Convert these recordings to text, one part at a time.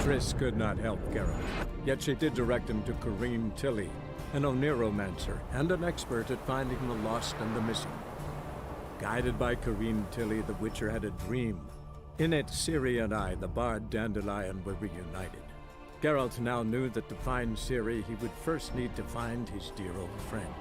Triss could not help Geralt, yet she did direct him to Corrine Tilly, an Oniromancer and an expert at finding the lost and the missing. Guided by Corrine Tilly, the Witcher had a dream. In it, Ciri and I, the bard Dandelion, were reunited. Geralt now knew that to find Ciri, he would first need to find his dear old friend.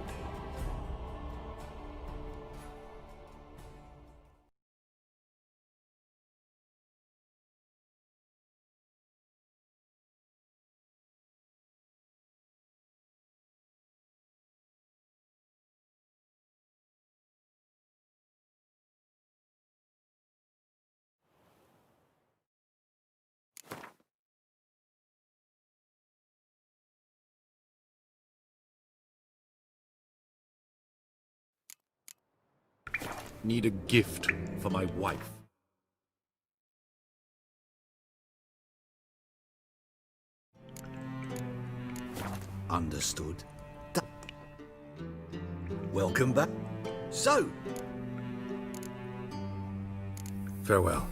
Need a gift for my wife. Understood. Welcome back. So, farewell.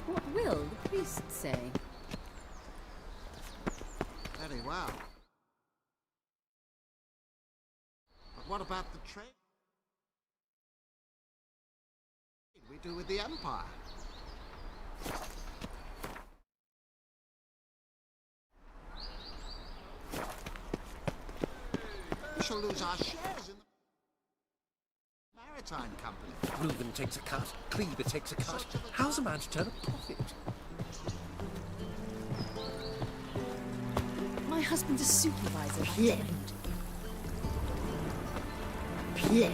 What will the priest say? Very well. But what about the trade we do with the Empire? We shall lose our shares in the maritime company. Reuben takes a cut, Cleaver takes a cut. How's a man to turn a profit? My husband's a supervisor. Pleb. Pleb.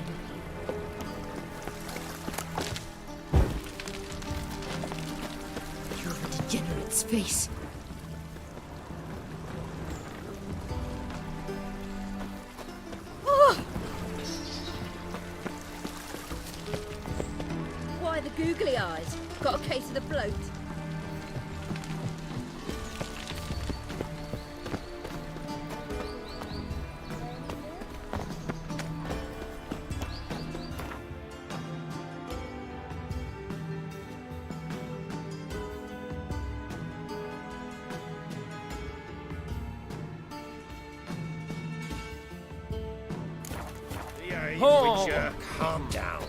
You're the degenerate's face. Why the googly eyes? Got a case of the bloat. Richard, calm down.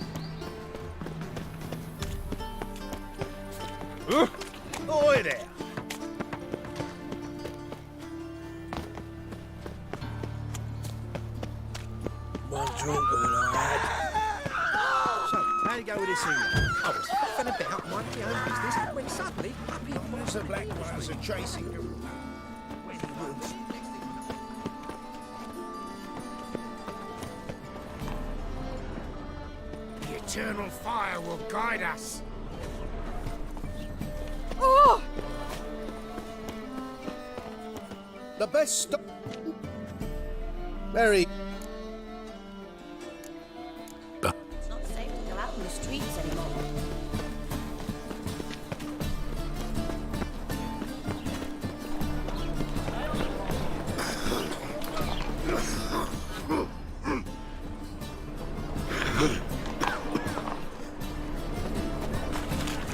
Oi there! One drink all right. So, how you go with this evening? I was huffing about, minding my own business, when suddenly, up here was The Blackfriars are chasing you. The eternal fire will guide us. Oh! the best stop. Very. It's not safe to go out in the streets anymore.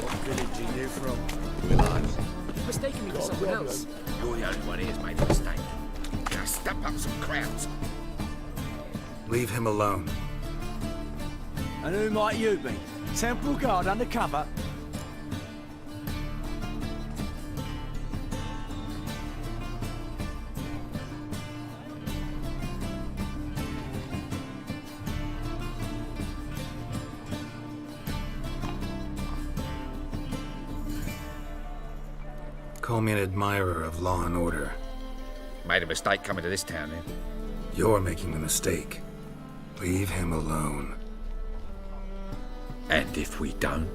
What village are you from? Mistaken me for someone else. You're the only one here's made a mistake. Now step up some crowds. Leave him alone. And who might you be? Temple Guard undercover? Call me an admirer of law and order. Made a mistake coming to this town, then. You're making the mistake. Leave him alone. And if we don't?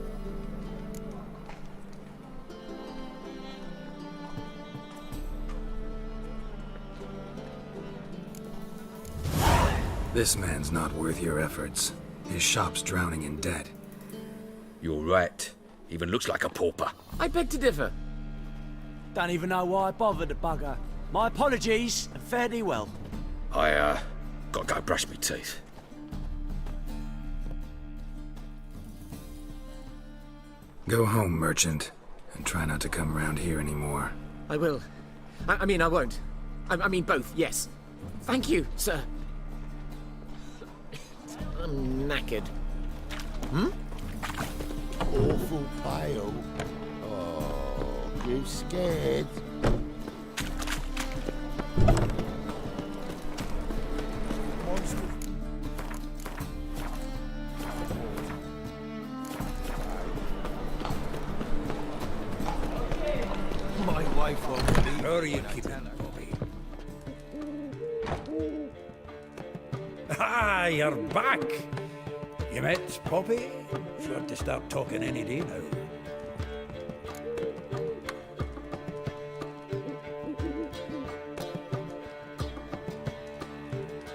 This man's not worth your efforts. His shop's drowning in debt. You're right. Even looks like a pauper. I beg to differ. Don't even know why I bothered the bugger. My apologies, and fare thee well. I, gotta go brush my teeth. Go home, merchant, and try not to come around here anymore. I will. I mean, I won't. I mean, both, yes. Thank you, sir. I'm knackered. Awful pale. Oh, you scared? My wife won't believe. How are you keeping, Bobby? Ah, you're back! You met Poppy? Sure to start talking any day now.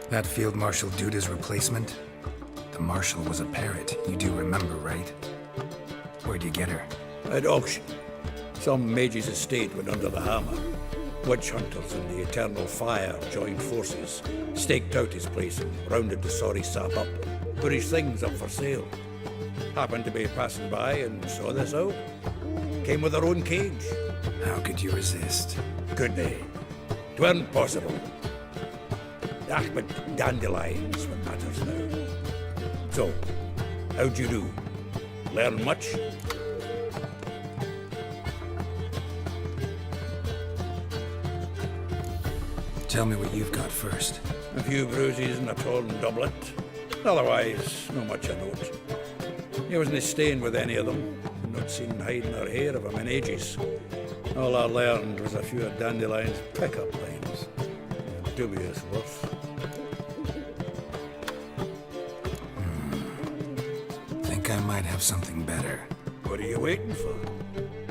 That Field Marshal Duda's replacement? The Marshal was a parrot, you do remember, right? Where'd you get her? At auction. Some mage's estate went under the hammer. Witch hunters and the Eternal Fire joined forces, staked out his place and rounded the sorry sap up, put his things up for sale. Happened to be passing by and saw this out. Came with her own cage. How could you resist? Could they? 'Tweren't possible. Ah, but dandelions what matters now. So, how'd you do? Learn much? Tell me what you've got first. A few bruises and a torn doublet. Otherwise, not much a note. He wasn't staying with any of them. Not seen hiding or hair of him in ages. All I learned was a few of Dandelion's pick-up lines. Dubious worth. Think I might have something better. What are you waiting for?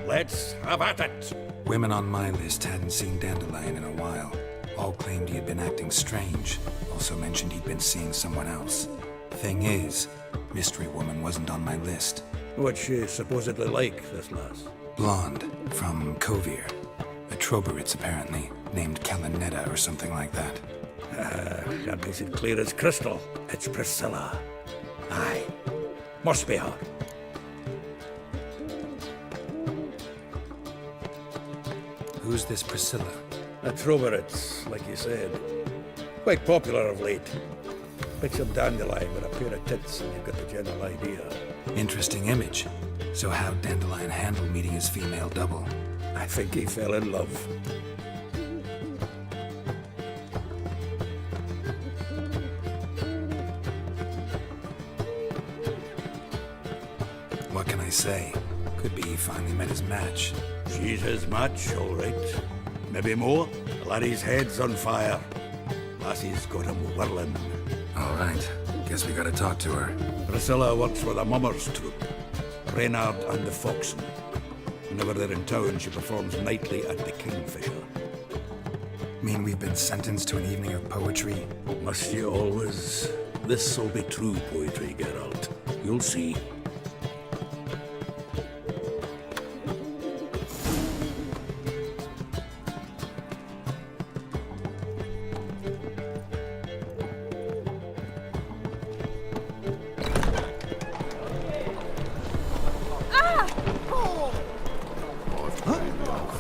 Let's have at it! Women on my list hadn't seen Dandelion in a while. All claimed he had been acting strange. Also mentioned he'd been seeing someone else. Thing is, Mystery Woman wasn't on my list. What's she supposedly like, this lass? Blonde, from Kovir. A Troberitz, apparently, named Kalinetta or something like that. That makes it clear as crystal. It's Priscilla. Aye. Must be her. Who's this Priscilla? A Troberitz, like you said. Quite popular of late. Picture Dandelion with a pair of tits and you've got the general idea. Interesting image. So how'd Dandelion handle meeting his female double? I think he fell in love. What can I say? Could be he finally met his match. She's his match, all right. Maybe more. Laddie's head's on fire. Lassie's got him whirling. All right. Guess we gotta talk to her. Priscilla works with a mummers troupe. Reynard and the Foxen. Whenever they're in town, she performs nightly at the Kingfisher. Mean we've been sentenced to an evening of poetry? Must you always? This'll be true poetry, Geralt. You'll see.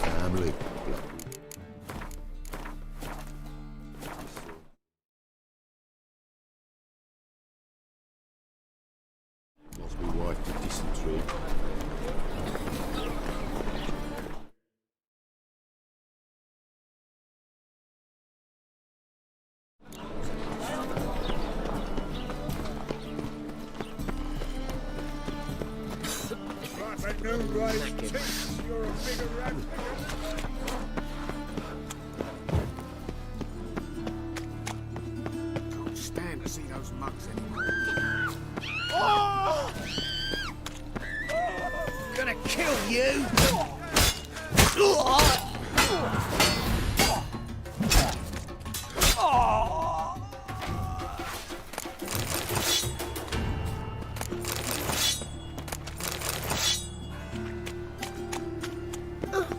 Family. Lost my wife to dysentery. Can't stand to see those mugs anymore. Gonna kill you!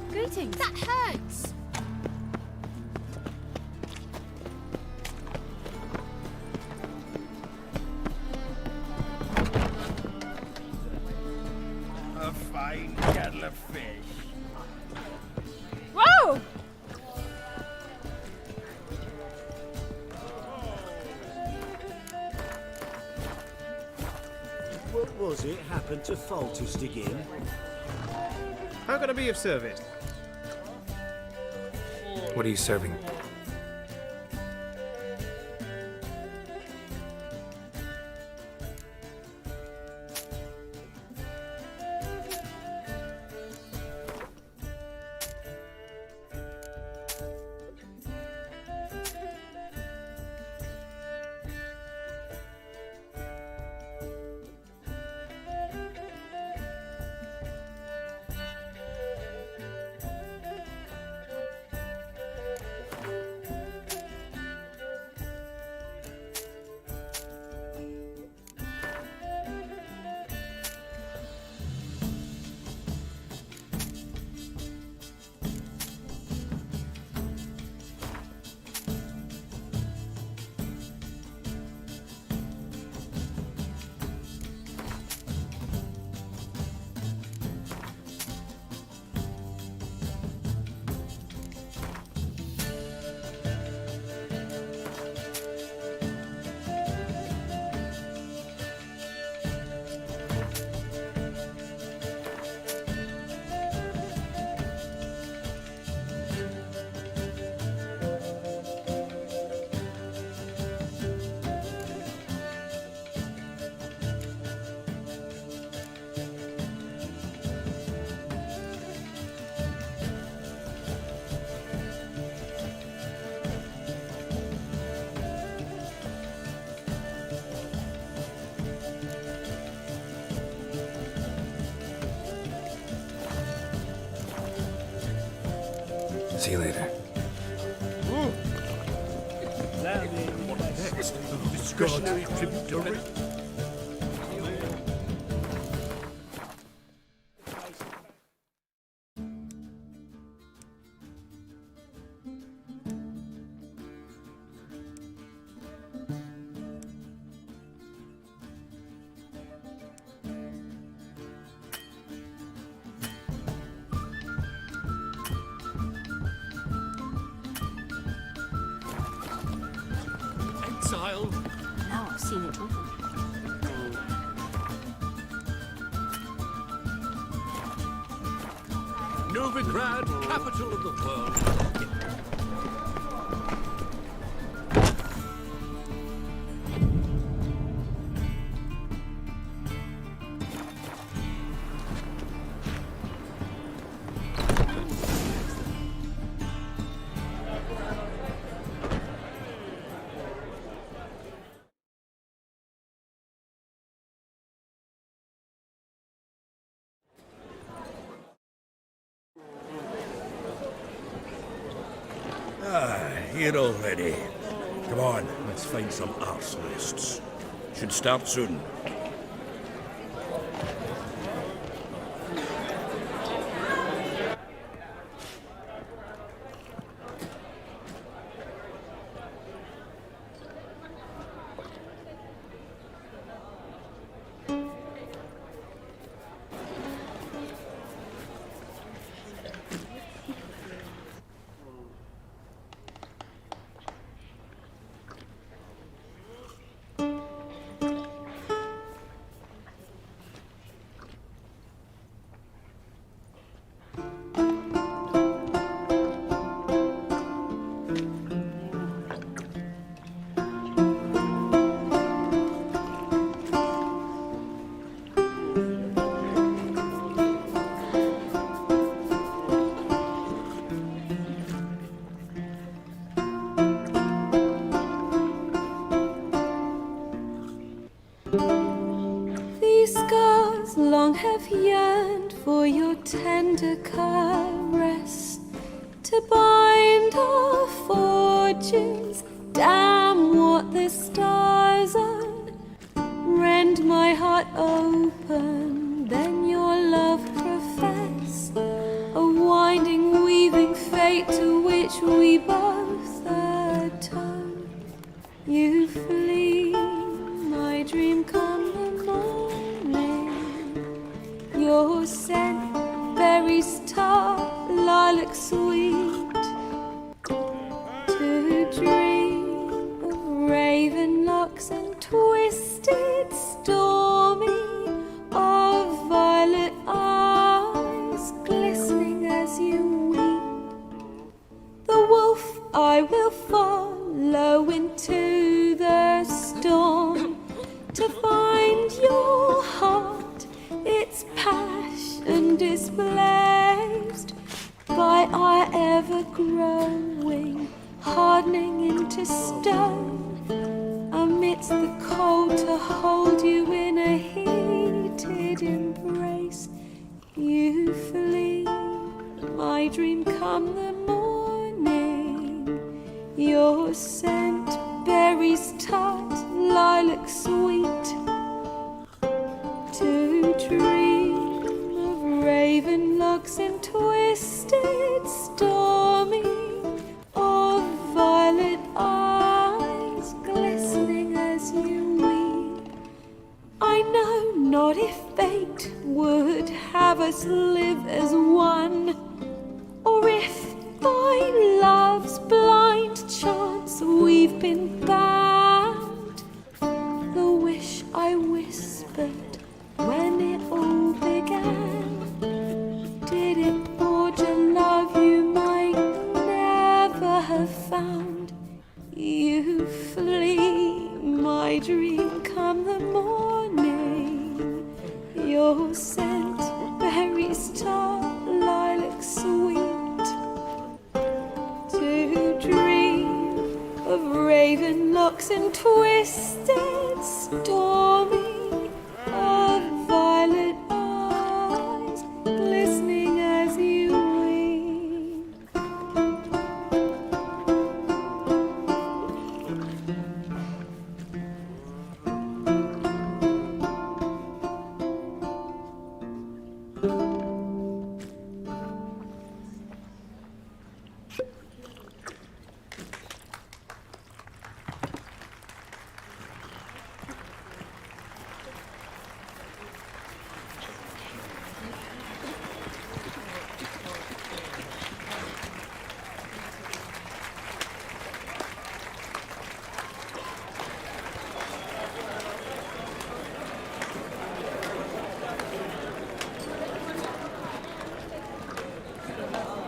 Greetings. That hurts. A fine kettle of fish. Whoa! What was it happened to Faltus again? How can I be of service? What are you serving? See you later. Discretionary tribute to Rick. Exile. Now I've seen it all. Novigrad, capital of the world. Here already. Come on, let's find some arse nests. Should start soon. These scars long have yearned for your tender caress, to bind our fortunes. Damn what the stars are. Rend my heart open, then your love profess, a winding, weaving fate to which we both atone. You flee, my dream come the morning. Your scent, berry star, lilac sweet, to dream of raven locks and twisted, stormy to find your heart, its passion displaced by our ever-growing, hardening into stone, amidst the cold to hold you in a heated embrace. You flee, my dream come the morning, your scent berries tart, lilac sweet, to dream of raven locks and twisted stormy, of violet eyes glistening as you weep. I know not if fate would have us live as one, or if by love's blind chance we've been bound. The wish I whispered when it all began, did it forge a love you might never have found? You flee, my dream come the morning, your scent berries tart, lilac sweet, to dream of raven locks and twisted stormy, of violet eyes glistening as you weep.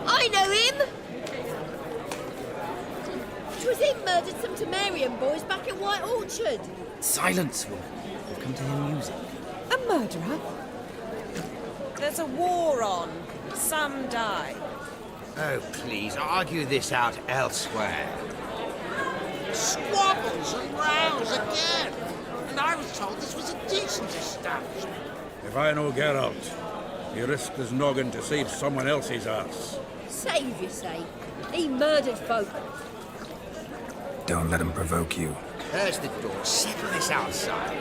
I know him! It was him murdered some Temerian boys back at White Orchard. Silence, woman. We've come to hear music. A murderer? There's a war on. Some die. Oh, please, argue this out elsewhere. Squabbles and rows again. And I was told this was a decent establishment. If I know Geralt, he risked his noggin to save someone else's ass. Save, you say? He murdered folk. Don't let him provoke you. There's the door. Settle this outside.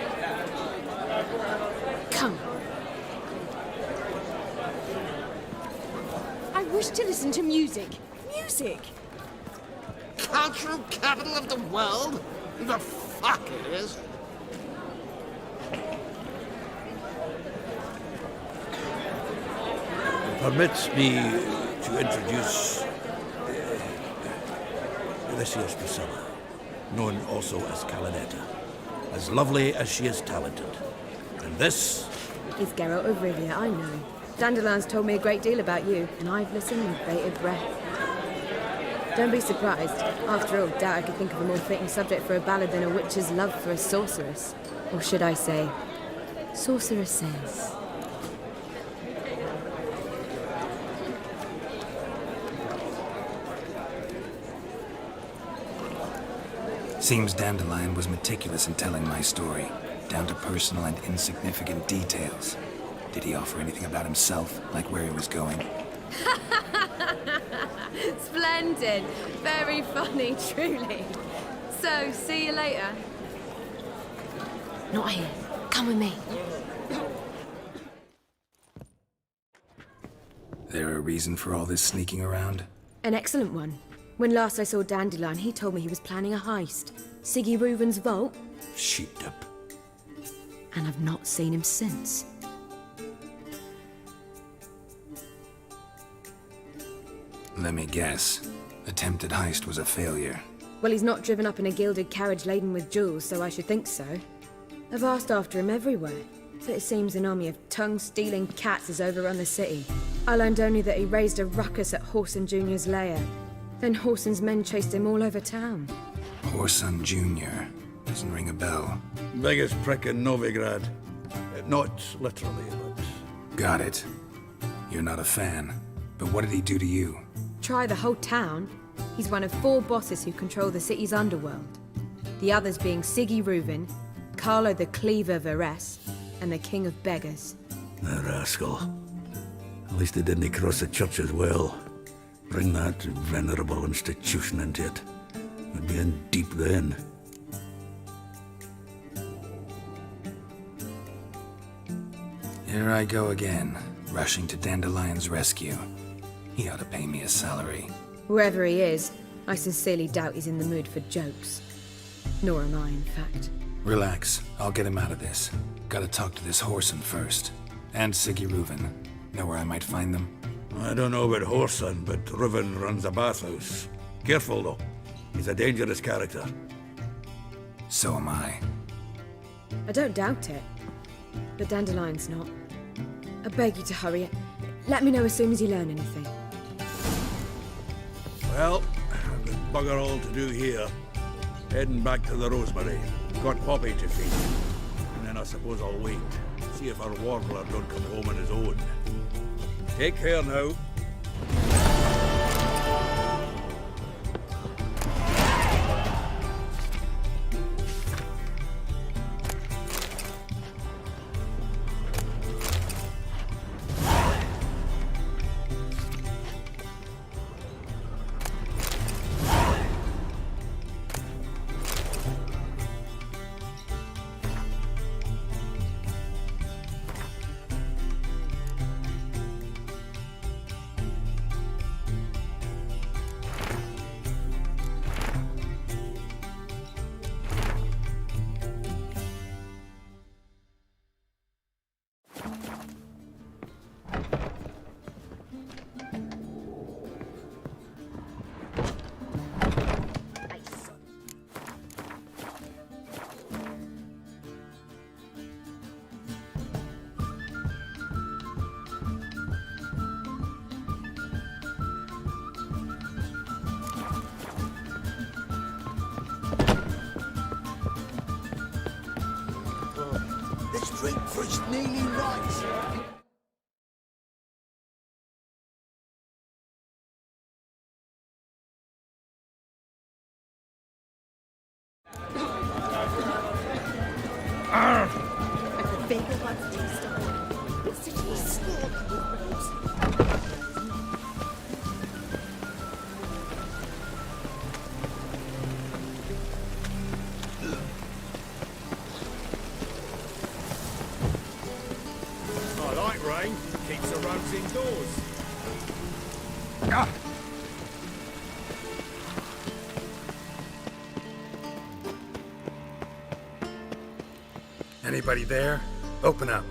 Come. I wish to listen to music. Music! Cultural capital of the world? The fuck it is. Permits me to introduce this here's Priscilla, known also as Calinetta. As lovely as she is talented. And this is Geralt of Rivia, I know. Dandelion's told me a great deal about you, and I've listened with bated breath. Don't be surprised. After all, doubt I could think of a more fitting subject for a ballad than a witch's love for a sorceress. Or should I say, sorceresses. Seems Dandelion was meticulous in telling my story, down to personal and insignificant details. Did he offer anything about himself, like where he was going? Splendid. Very funny, truly. So, see you later. Not here. Come with me. There a reason for all this sneaking around? An excellent one. When last I saw Dandelion, he told me he was planning a heist. Siggy Reuven's vault. sheeped up. And I've not seen him since. Let me guess. Attempted heist was a failure. Well, he's not driven up in a gilded carriage laden with jewels, so I should think so. I've asked after him everywhere, but it seems an army of tongue-stealing cats has overrun the city. I learned only that he raised a ruckus at Whoreson Jr.'s lair. Then Whoreson's men chased him all over town. Whoreson Jr. Doesn't ring a bell. Biggest prick in Novigrad. Not literally, but... Got it. You're not a fan. But what did he do to you? Try the whole town. He's one of 4 bosses who control the city's underworld. The others being Siggy Reuven, Carlo the Cleaver Varese, and the King of Beggars. The rascal. At least he didn't cross the church as well. Bring that venerable institution into it. We'd be in deep then. Here I go again, rushing to Dandelion's rescue. He ought to pay me a salary. Whoever he is, I sincerely doubt he's in the mood for jokes. Nor am I, in fact. Relax, I'll get him out of this. Gotta talk to this Whoreson first. And Siggy Reuven. Know where I might find them? I don't know about Whoreson, but Reuven runs a bathhouse. Careful, though. He's a dangerous character. So am I. I don't doubt it. But Dandelion's not. I beg you to hurry it. Let me know as soon as you learn anything. Well, I've got bugger all to do here. Heading back to the Rosemary. Got Poppy to feed. And then I suppose I'll wait. See if our warbler don't come home on his own. Take care now. It's nearly right. A bigger one's taste of wine. The city is swarming with rogues. I like rain. Keeps the roads indoors. Anybody there? Open up.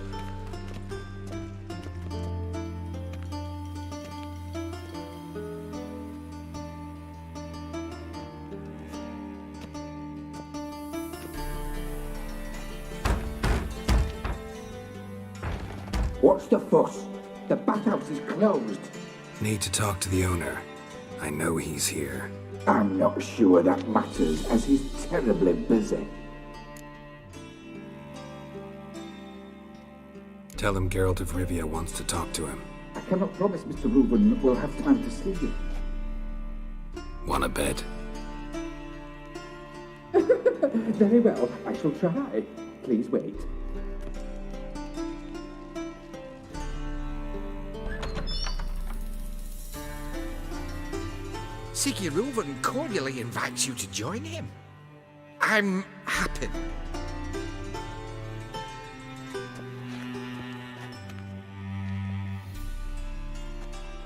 What's the fuss? The bathhouse is closed. Need to talk to the owner. I know he's here. I'm not sure that matters, as he's terribly busy. Tell him Geralt of Rivia wants to talk to him. I cannot promise Mr. Reuben will have time to see you. Wanna bet? Very well, I shall try. Please wait. Siggy Reuven cordially invites you to join him. I'm happy.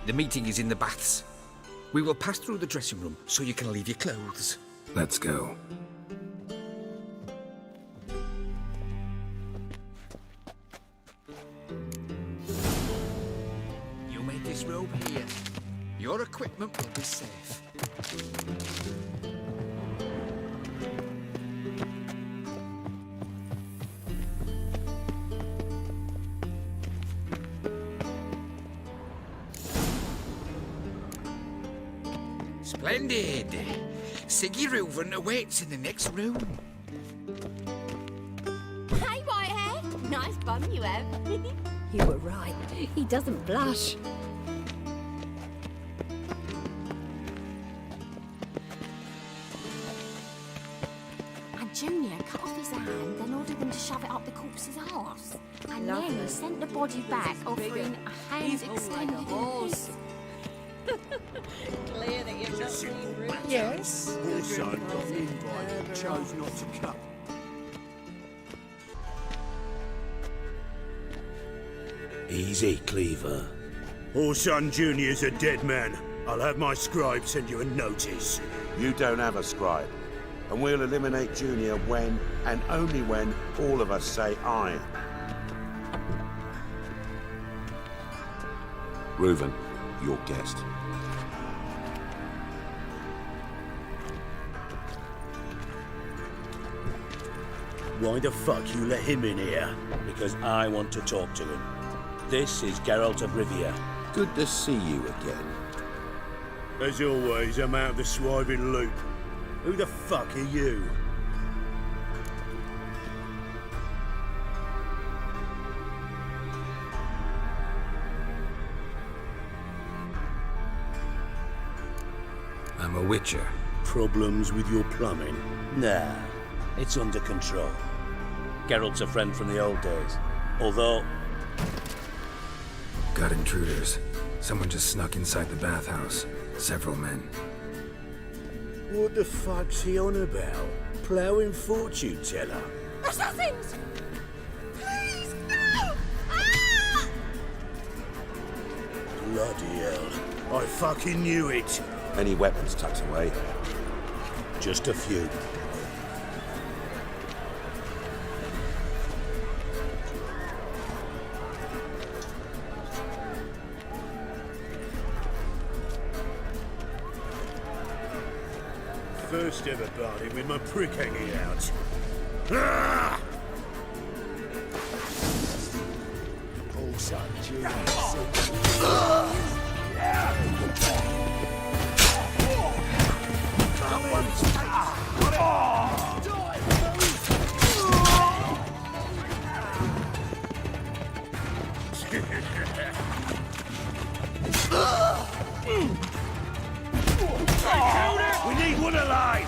The meeting is in the baths. We will pass through the dressing room so you can leave your clothes. Let's go. You may disrobe here. Your equipment will be safe. Splendid! Siggy Reuven awaits in the next room. fun you have. You were right. He doesn't blush. And Junior cut off his hand, then ordered them to shove it up the corpse's arse. And Lovely. then he sent the body back, offering a hand extended in his. Clear that you've not been rude. Yes? Also got invited and chose not to come. Easy, Cleaver. Orson Jr.'s a dead man. I'll have my scribe send you a notice. You don't have a scribe. And we'll eliminate Junior when, and only when, all of us say aye. Reuven, your guest. Why the fuck you let him in here? Because I want to talk to him. This is Geralt of Rivia. Good to see you again. As always, I'm out of the swiving loop. Who the fuck are you? I'm a witcher. Problems with your plumbing? Nah, it's under control. Geralt's a friend from the old days. Although... Got intruders. Someone just snuck inside the bathhouse. Several men. What the fuck's he on about? Ploughing fortune teller? Assassins! Please, no! Ah! Bloody hell. I fucking knew it. Any weapons tucked away? Just a few. First ever party with my prick hanging out. Ah! Also, we need one alive!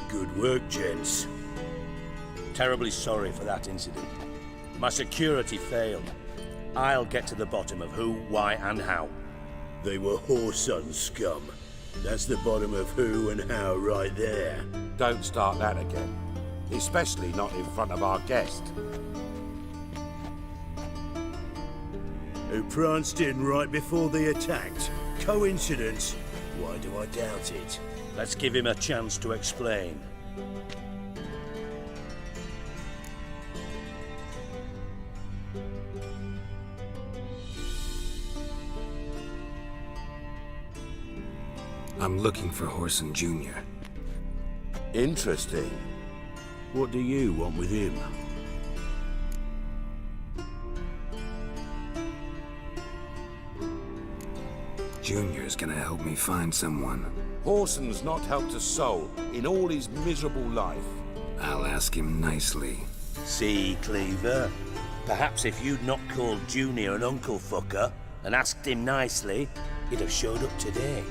Good work, gents. Terribly sorry for that incident. My security failed. I'll get to the bottom of who, why, and how. They were whoreson scum. That's the bottom of who and how right there. Don't start that again. Especially not in front of our guest. Who pranced in right before they attacked. Coincidence? Why do I doubt it? Let's give him a chance to explain. I'm looking for Whoreson Jr. Interesting. What do you want with him? Junior's gonna help me find someone. Whoreson's not helped a soul in all his miserable life. I'll ask him nicely. See, Cleaver? Perhaps if you'd not called Junior an uncle fucker and asked him nicely, he'd have showed up today.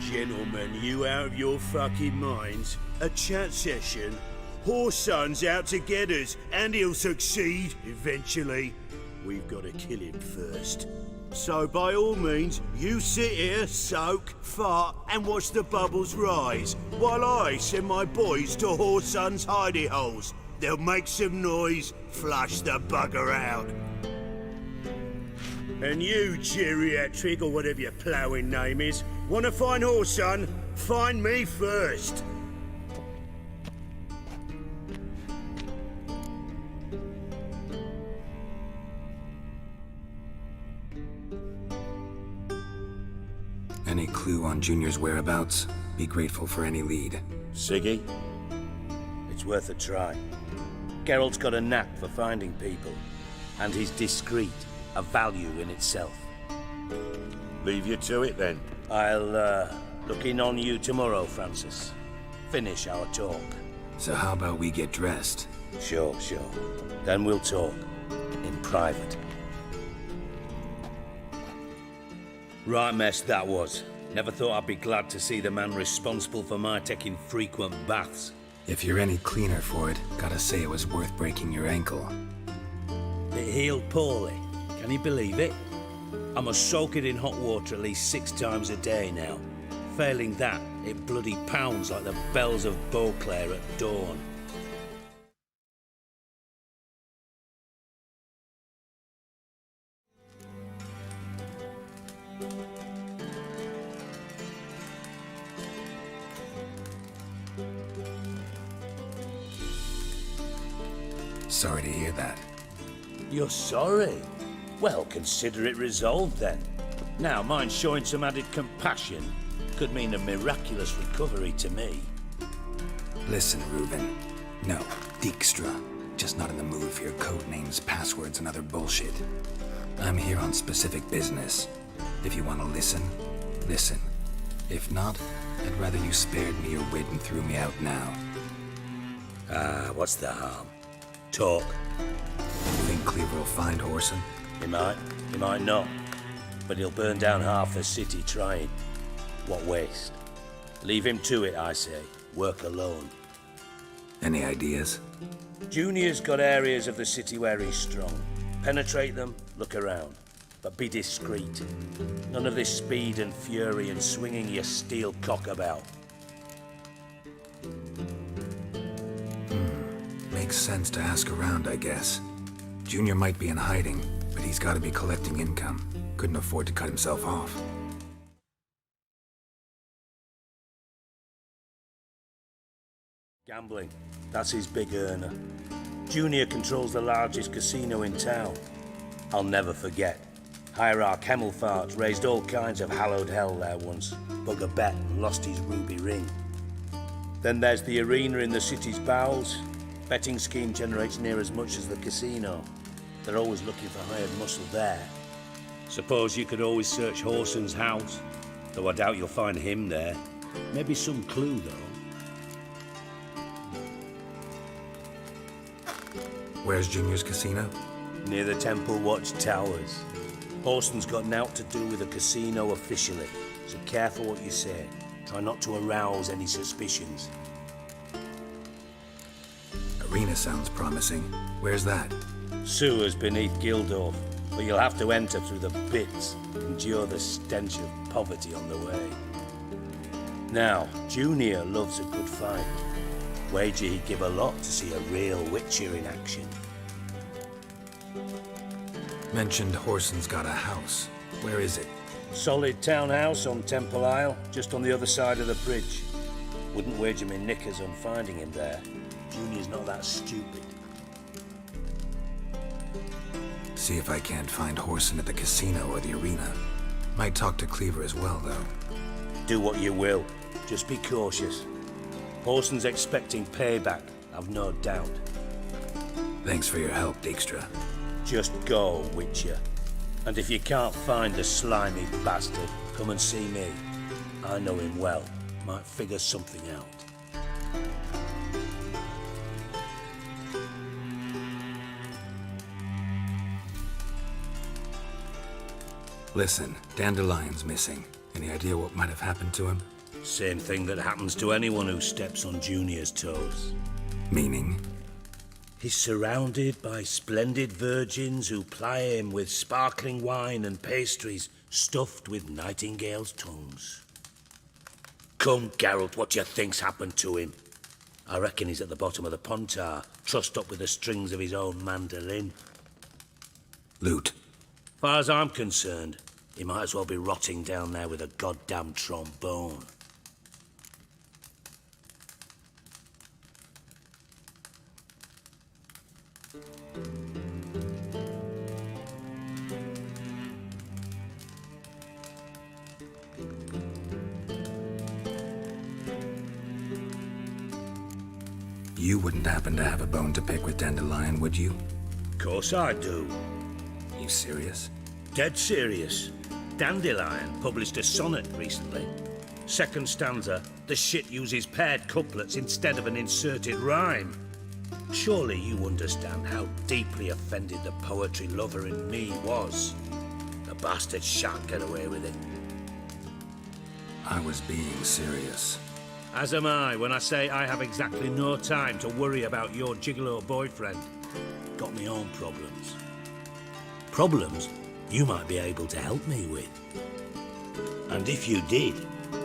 Gentlemen, you out of your fucking minds? A chat session? Whoreson's out to get us, and he'll succeed, eventually. We've got to kill him first. So by all means, you sit here, soak, fart, and watch the bubbles rise, while I send my boys to Whoreson's hidey holes. They'll make some noise, flush the bugger out. And you, geriatric, or whatever your ploughing name is, want to find Whoreson? Find me first. Any clue on Junior's whereabouts? Be grateful for any lead. Siggy? It's worth a try. Geralt's got a knack for finding people, and he's discreet, a value in itself. Leave you to it then. I'll look in on you tomorrow, Francis. Finish our talk. So how about we get dressed? Sure. Then we'll talk. In private. Right mess that was. Never thought I'd be glad to see the man responsible for my taking frequent baths. If you're any cleaner for it, gotta say it was worth breaking your ankle. It healed poorly. Can you believe it? I must soak it in hot water at least 6 times a day now. Failing that, it bloody pounds like the bells of Beauclair at dawn. Sorry to hear that. You're sorry? Well, consider it resolved then. Now, mind showing some added compassion could mean a miraculous recovery to me. Listen, Reuben. No, Dijkstra. Just not in the mood for your code names, passwords, and other bullshit. I'm here on specific business. If you want to listen, listen. If not, I'd rather you spared me your wit and threw me out now. What's the harm? Talk. You think Cleaver will find Whoreson? He might not. But he'll burn down half the city trying. What waste. Leave him to it, I say. Work alone. Any ideas? Junior's got areas of the city where he's strong. Penetrate them, look around. But be discreet. None of this speed and fury and swinging your steel cock about. Makes sense to ask around, I guess. Junior might be in hiding, but he's got to be collecting income. Couldn't afford to cut himself off. Gambling. That's his big earner. Junior controls the largest casino in town. I'll never forget. Hierarch Hemmelfart raised all kinds of hallowed hell there once. Bug a bet and lost his ruby ring. Then there's the arena in the city's bowels. Betting scheme generates near as much as the casino. They're always looking for hired muscle there. Suppose you could always search Whoreson's house, though I doubt you'll find him there. Maybe some clue, though. Where's Junior's casino? Near the Temple Watch Towers. Whoreson's got naught to do with the casino officially, so careful what you say. Try not to arouse any suspicions. Arena sounds promising. Where's that? Sewers beneath Gildorf, but you'll have to enter through the pits, endure the stench of poverty on the way. Now, Junior loves a good fight. Wager he'd give a lot to see a real Witcher in action. Mentioned Whoreson's got a house. Where is it? Solid townhouse on Temple Isle, just on the other side of the bridge. Wouldn't wager me knickers on finding him there. Junior's not that stupid. See if I can't find Whoreson at the casino or the arena. Might talk to Cleaver as well, though. Do what you will. Just be cautious. Whoreson's expecting payback, I've no doubt. Thanks for your help, Dijkstra. Just go, Witcher. And if you can't find the slimy bastard, come and see me. I know him well. Might figure something out. Listen, Dandelion's missing. Any idea what might have happened to him? Same thing that happens to anyone who steps on Junior's toes. Meaning? He's surrounded by splendid virgins who ply him with sparkling wine and pastries stuffed with nightingales' tongues. Come, Geralt, what do you think's happened to him? I reckon he's at the bottom of the Pontar, trussed up with the strings of his own mandolin. Loot. Far as I'm concerned, he might as well be rotting down there with a goddamn trombone. You wouldn't happen to have a bone to pick with Dandelion, would you? Course I do. You serious? Dead serious. Dandelion published a sonnet recently. Second stanza, the shit uses paired couplets instead of an inserted rhyme. Surely you understand how deeply offended the poetry lover in me was. The bastard shan't get away with it. I was being serious. As am I when I say I have exactly no time to worry about your gigolo boyfriend. Got me own problems. Problems you might be able to help me with. And if you did,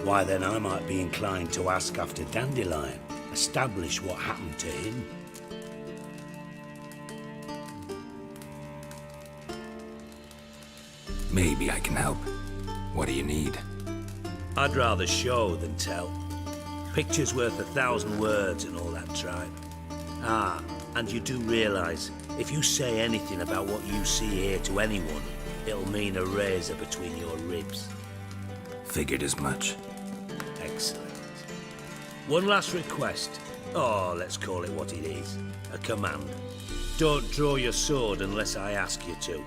why then I might be inclined to ask after Dandelion, establish what happened to him. Maybe I can help. What do you need? I'd rather show than tell. Picture's worth 1,000 words and all that tripe. Ah, and you do realise, if you say anything about what you see here to anyone, it'll mean a razor between your ribs. Figured as much. Excellent. One last request. Oh, let's call it what it is. A command. Don't draw your sword unless I ask you to.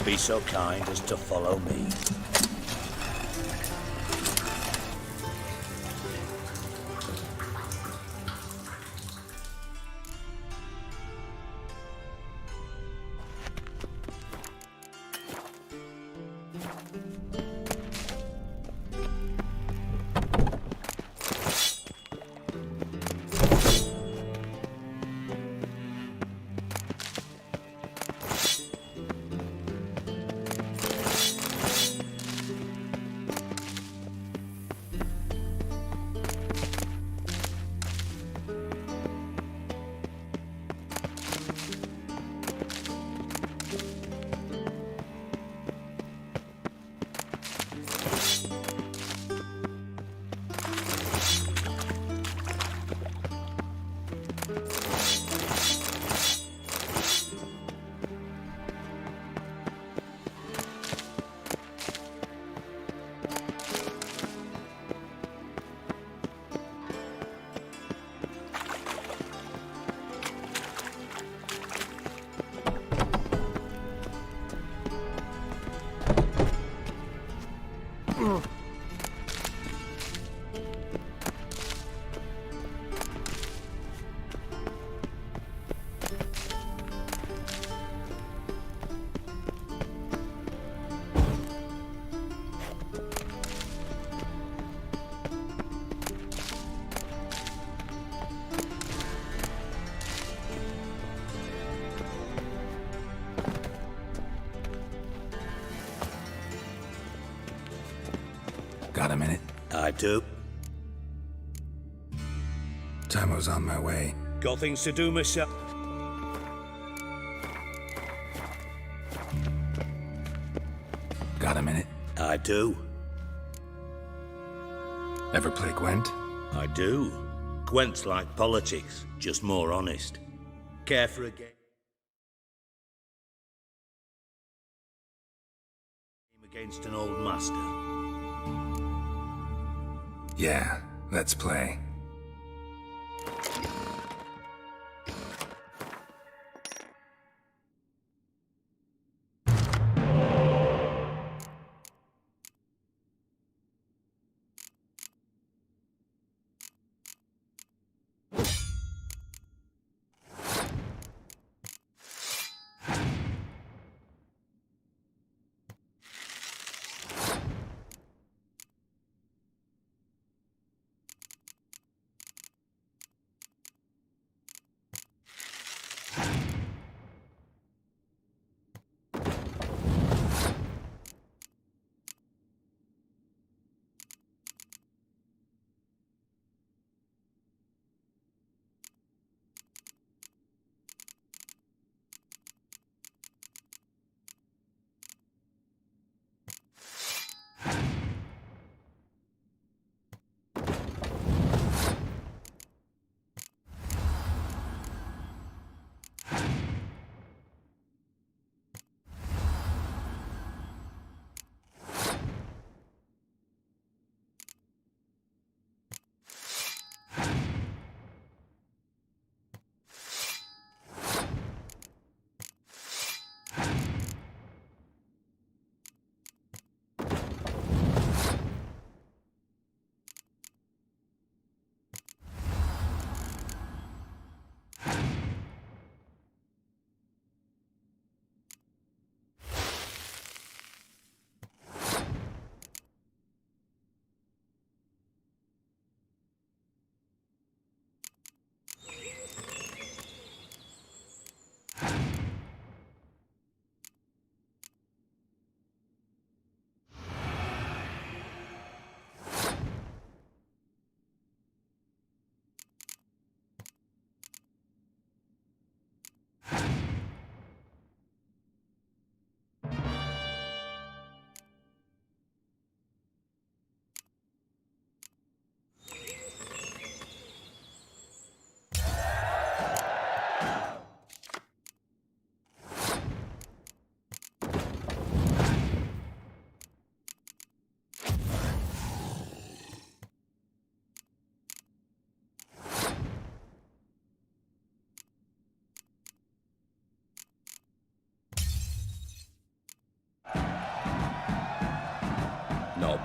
Be so kind as to follow me. Got a minute? I do. Tamo's on my way. Got things to do myself. Got a minute? I do. Ever play Gwent? I do. Gwent's like politics, just more honest. Care for a game against an old master? Yeah, let's play.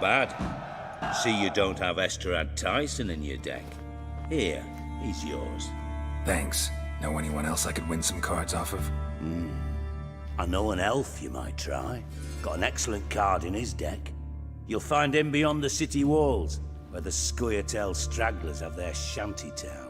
bad. See you don't have Esterad Tyson in your deck. Here, he's yours. Thanks. Know anyone else I could win some cards off of? I know an elf you might try. Got an excellent card in his deck. You'll find him beyond the city walls, where the Scoia'tael stragglers have their shanty town.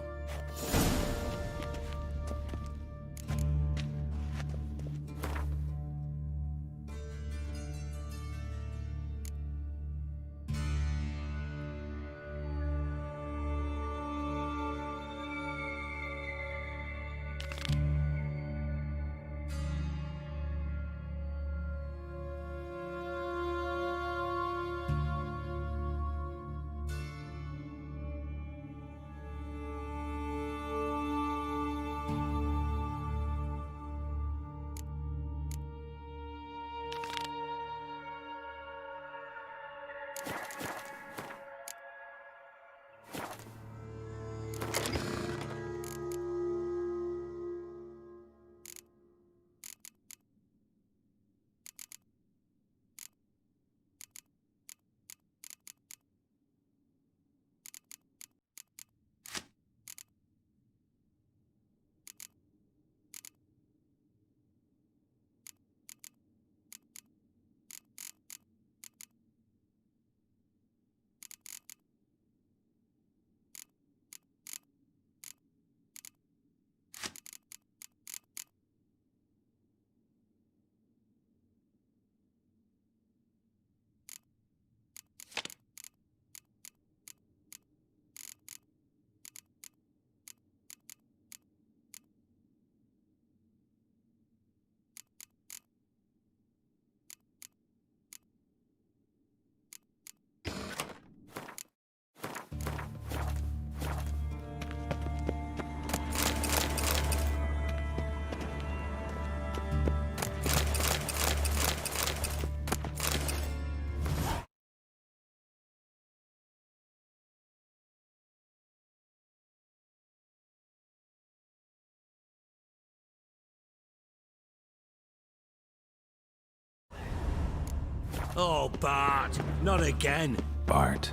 Oh, Bart, not again. Bart.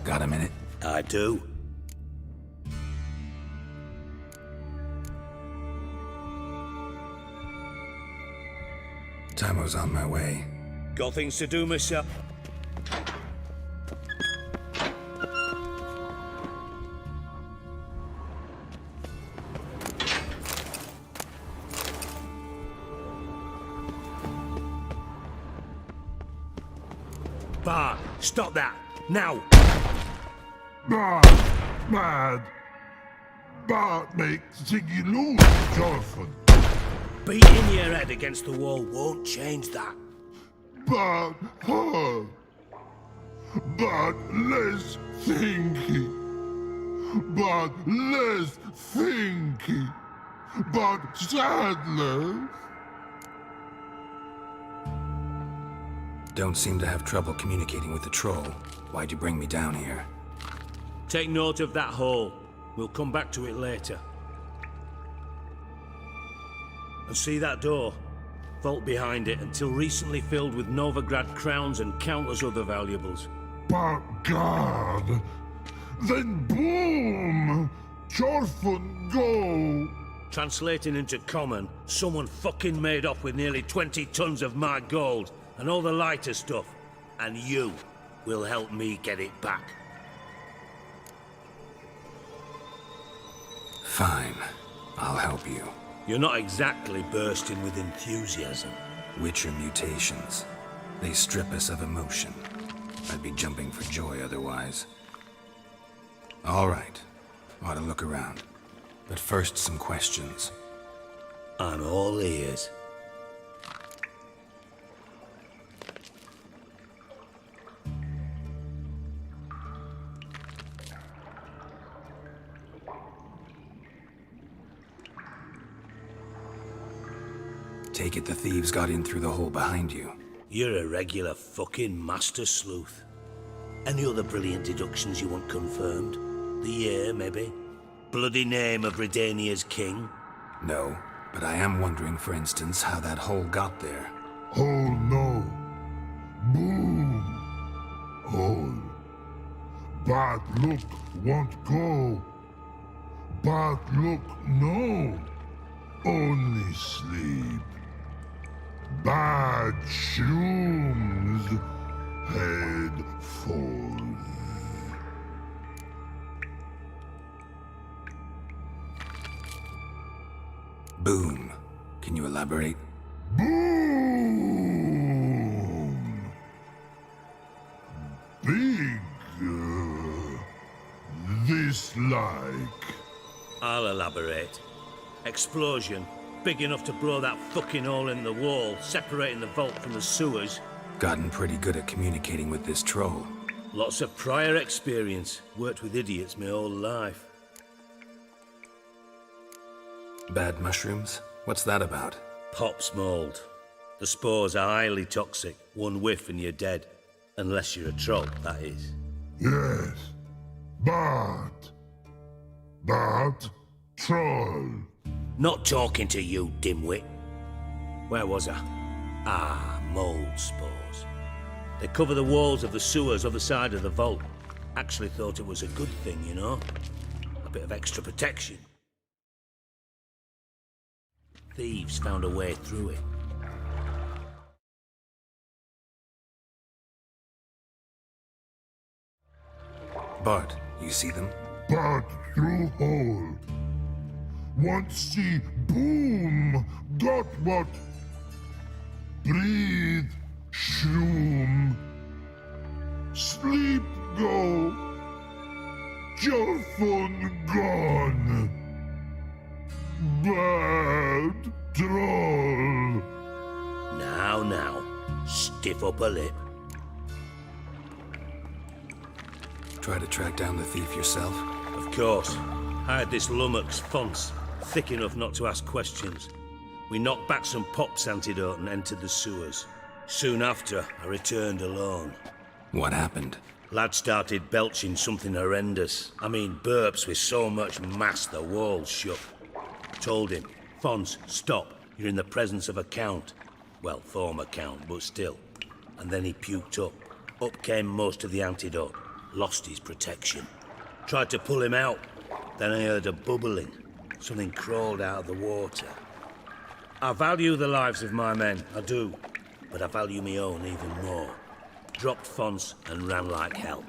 Got a minute? I do. Tamo's on my way. Got things to do myself. Bart, stop that! Now! Mad! Bart makes Ziggy lose, Jonathan. Beating your head against the wall won't change that. But less thinky. But less thinky. But sadness. Don't seem to have trouble communicating with the troll. Why'd you bring me down here? Take note of that hole. We'll come back to it later. And see that door? Vault behind it, until recently filled with Novigrad crowns and countless other valuables. But God! Then boom! Jorfun go! Translating into common, someone fucking made off with nearly 20 tons of my gold, and all the lighter stuff. And you will help me get it back. Fine. I'll help you. You're not exactly bursting with enthusiasm. Witcher mutations. They strip us of emotion. I'd be jumping for joy otherwise. All right. Ought to look around. But first, some questions. I'm all ears. Take it the thieves got in through the hole behind you. You're a regular fucking master sleuth. Any other brilliant deductions you want confirmed? The year, maybe? bloody name of Redania's king? No, but I am wondering, for instance, how that hole got there. Hole no. Boom. Hole. Bad look won't go. Bad look no. Only sleep. Bad shrooms. Head falls. Boom. Can you elaborate? Boom! Big. This like. I'll elaborate. Explosion. Big enough to blow that fucking hole in the wall, separating the vault from the sewers. Gotten pretty good at communicating with this troll. Lots of prior experience. Worked with idiots my whole life. Bad mushrooms? What's that about? Pops mold. The spores are highly toxic. One whiff and you're dead. Unless you're a troll, that is. Yes. Bad. Bad troll. Not talking to you, dimwit. Where was I? Ah, mold spores. They cover the walls of the sewers other side of the vault. Actually thought it was a good thing, you know? A bit of extra protection. Thieves found a way through it. Bart, you see them? Bad through hole. Want see boom. Got what? Breathe. Shroom. Sleep go. Your phone gone. Bad troll. Now, stiff up a lip. Try to track down the thief yourself? Of course. I had this lummox, Fonce, thick enough not to ask questions. We knocked back some pops antidote and entered the sewers. Soon after, I returned alone. What happened? Lad started belching something horrendous. I mean, burps with so much mass the walls shook. Told him, Fonce, stop. You're in the presence of a count. Well, former count, but still. And then he puked up. Up came most of the antidote. Lost his protection. Tried to pull him out. Then I heard a bubbling. Something crawled out of the water. I value the lives of my men, I do. But I value my own even more. Dropped Fonce and ran like hell.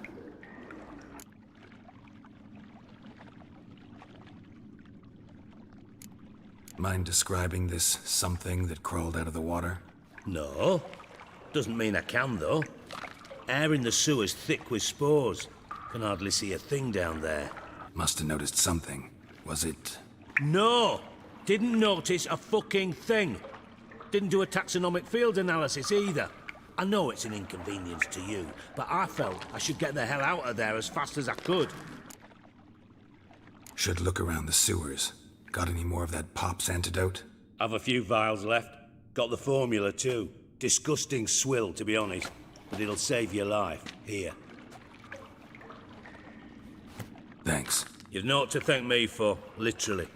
Mind describing this something that crawled out of the water? No. Doesn't mean I can, though. Air in the sewer's thick with spores. Can hardly see a thing down there. Must have noticed something. Was it... No! Didn't notice a fucking thing. Didn't do a taxonomic field analysis either. I know it's an inconvenience to you, but I felt I should get the hell out of there as fast as I could. Should look around the sewers. Got any more of that Pop's antidote? I've a few vials left. Got the formula too. Disgusting swill, to be honest. But it'll save your life. Here. Thanks. You've naught to thank me for, literally.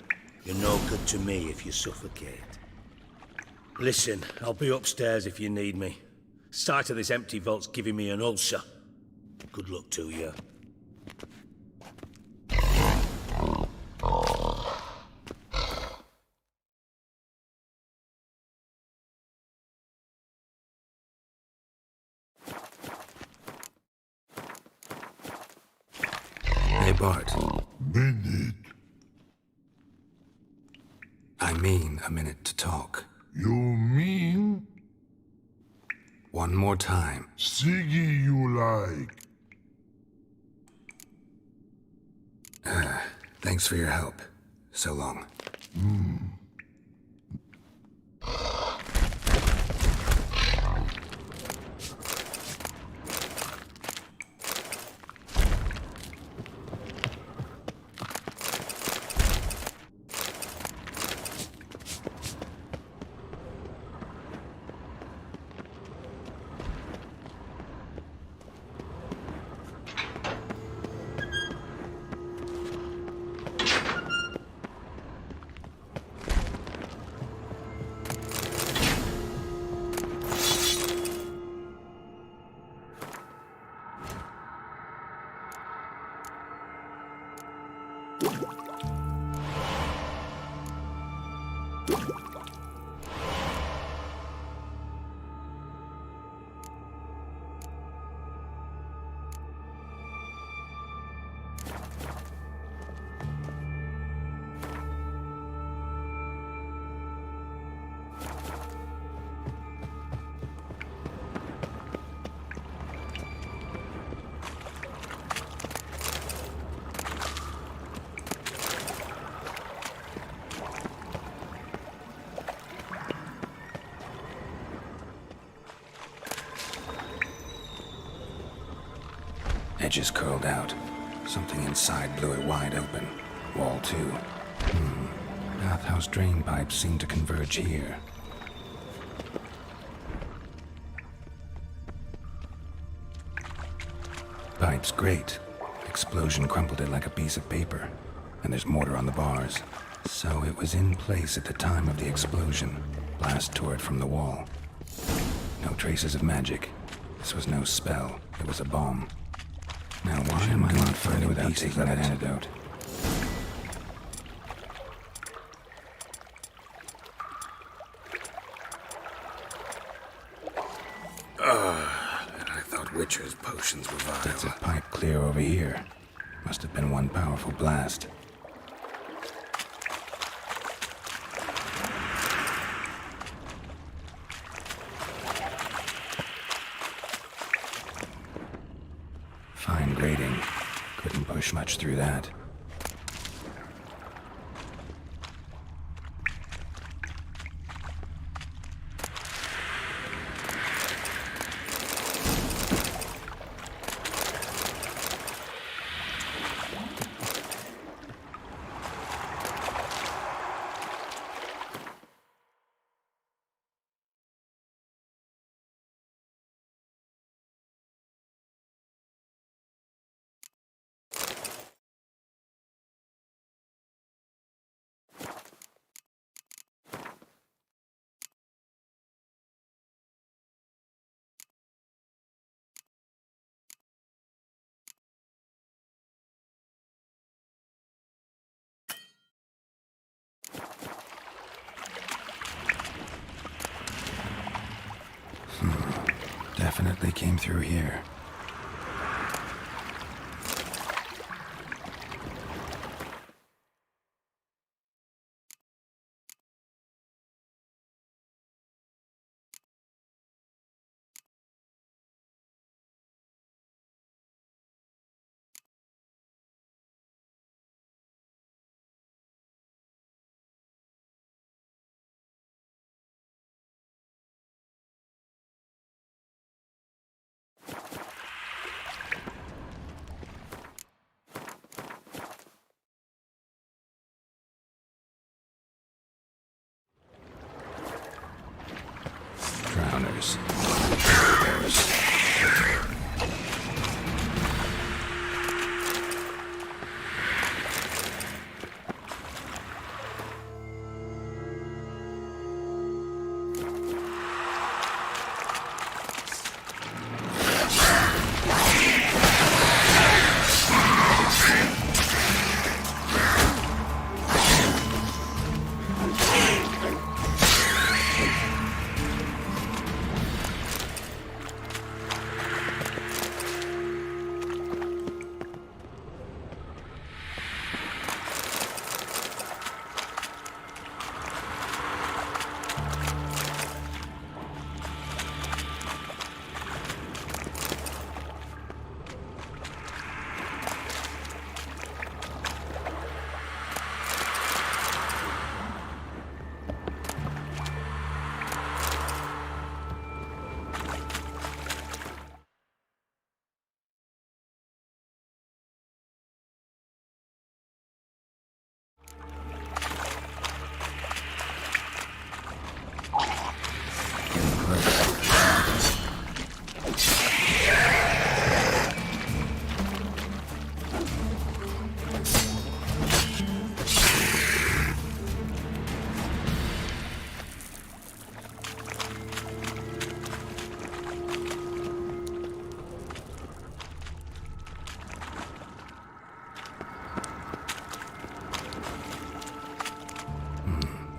You're no good to me if you suffocate. Listen, I'll be upstairs if you need me. Sight of this empty vault's giving me an ulcer. Good luck to you. Hey, Bart. Minute. I mean a minute to talk. You mean? One more time. Siggy you like. Thanks for your help. So long. Edges curled out. Something inside blew it wide open. Wall 2. Bathhouse drain pipes seem to converge here. Pipes grate. Explosion crumpled it like a piece of paper. And there's mortar on the bars. So it was in place at the time of the explosion. Blast tore it from the wall. No traces of magic. This was no spell. It was a bomb. Now why am I not further without taking that antidote? And I thought Witcher's potions were vile. That's a pipe clear over here. Must have been one powerful blast. Fine grating. Couldn't push much through that. Definitely came through here. Drowners.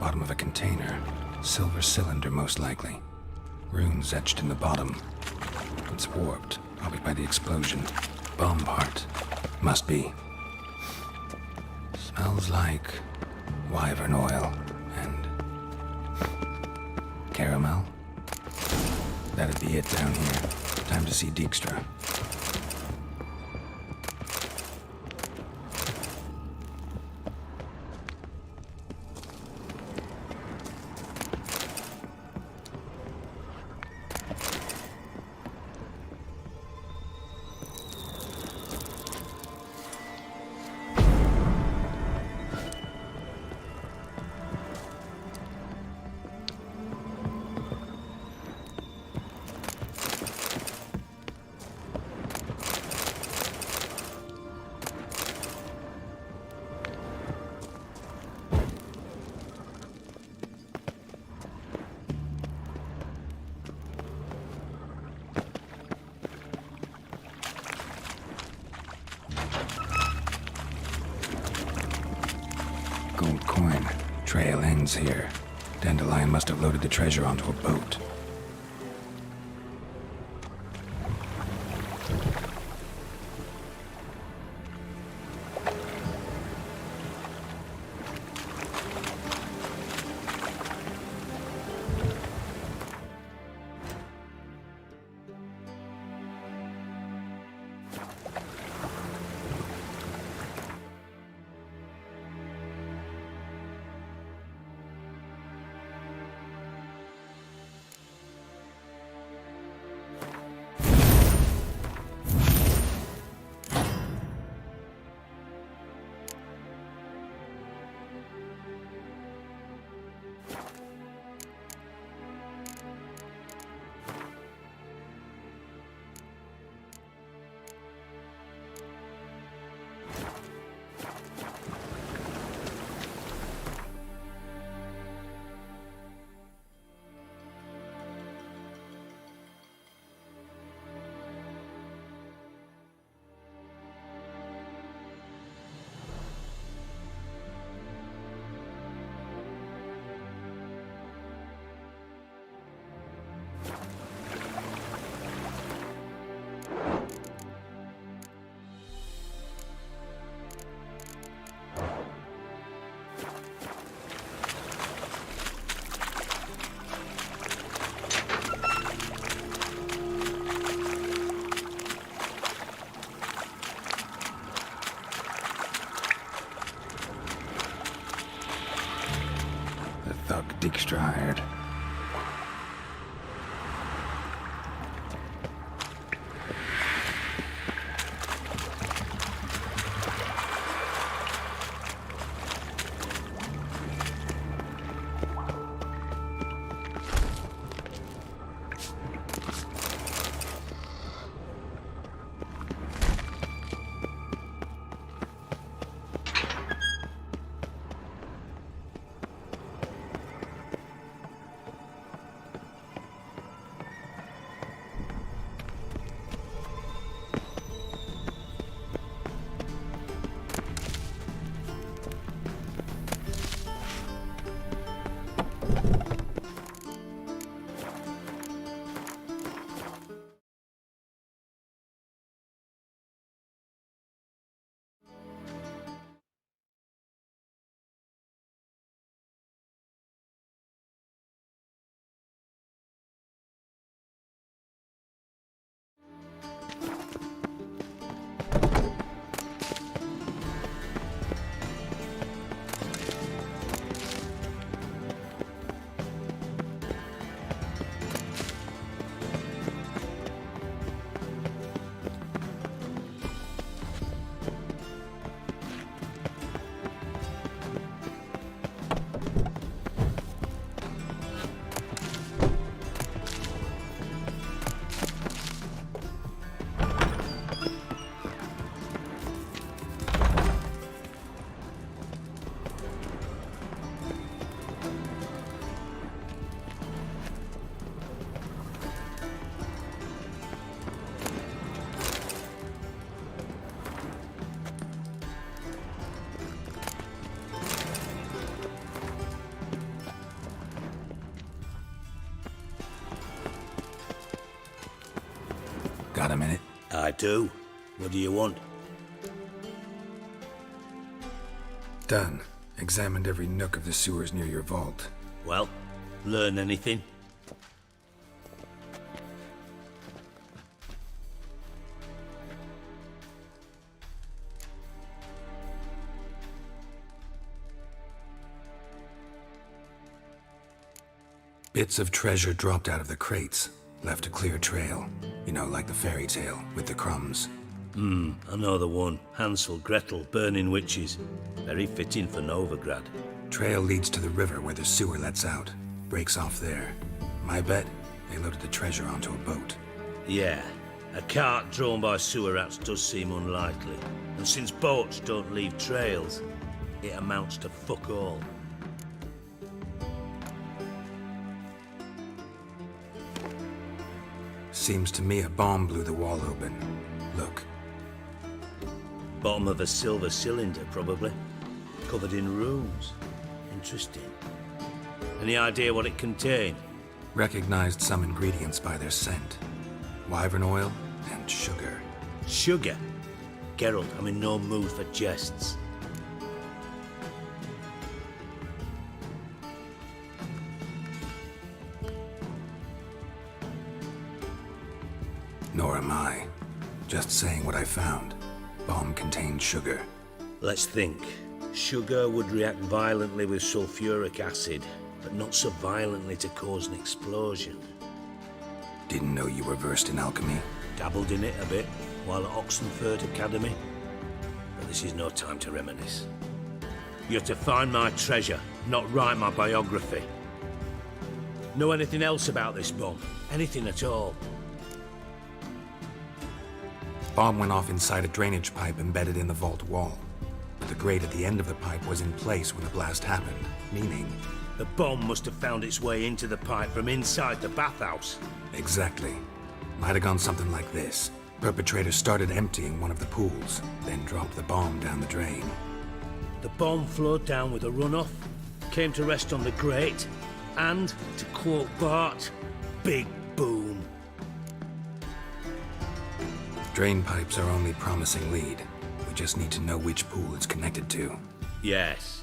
bottom of a container. Silver cylinder, most likely. Runes etched in the bottom. It's warped, probably by the explosion. Bomb part. Must be. Smells like wyvern oil and caramel. That'd be it down here. Time to see Dijkstra. Gold coin. Trail ends here. Dandelion must have loaded the treasure onto a boat. Dijkstra hired. Got a minute? I do. What do you want? Done. Examined every nook of the sewers near your vault. Well, learn anything? Bits of treasure dropped out of the crates. Left a clear trail. You know, like the fairy tale, with the crumbs. I know the one. Hansel, Gretel, burning witches. Very fitting for Novigrad. Trail leads to the river where the sewer lets out. Breaks off there. My bet, they loaded the treasure onto a boat. Yeah, a cart drawn by sewer rats does seem unlikely. And since boats don't leave trails, it amounts to fuck all. Seems to me a bomb blew the wall open. Look. Bottom of a silver cylinder, probably. Covered in runes. Interesting. Any idea what it contained? Recognized some ingredients by their scent. Wyvern oil and sugar. Sugar? Geralt, I'm in no mood for jests. Nor am I. Just saying what I found. Bomb contained sugar. Let's think. Sugar would react violently with sulfuric acid, but not so violently to cause an explosion. Didn't know you were versed in alchemy. Dabbled in it a bit while at Oxenford Academy. But this is no time to reminisce. You're to find my treasure, not write my biography. Know anything else about this bomb? Anything at all? Bomb went off inside a drainage pipe embedded in the vault wall. But the grate at the end of the pipe was in place when the blast happened, meaning... The bomb must have found its way into the pipe from inside the bathhouse. Exactly. Might have gone something like this. Perpetrator started emptying one of the pools, then dropped the bomb down the drain. The bomb flowed down with a runoff, came to rest on the grate, and, to quote Bart, big boom. Drain pipes are only promising lead. We just need to know which pool it's connected to. Yes.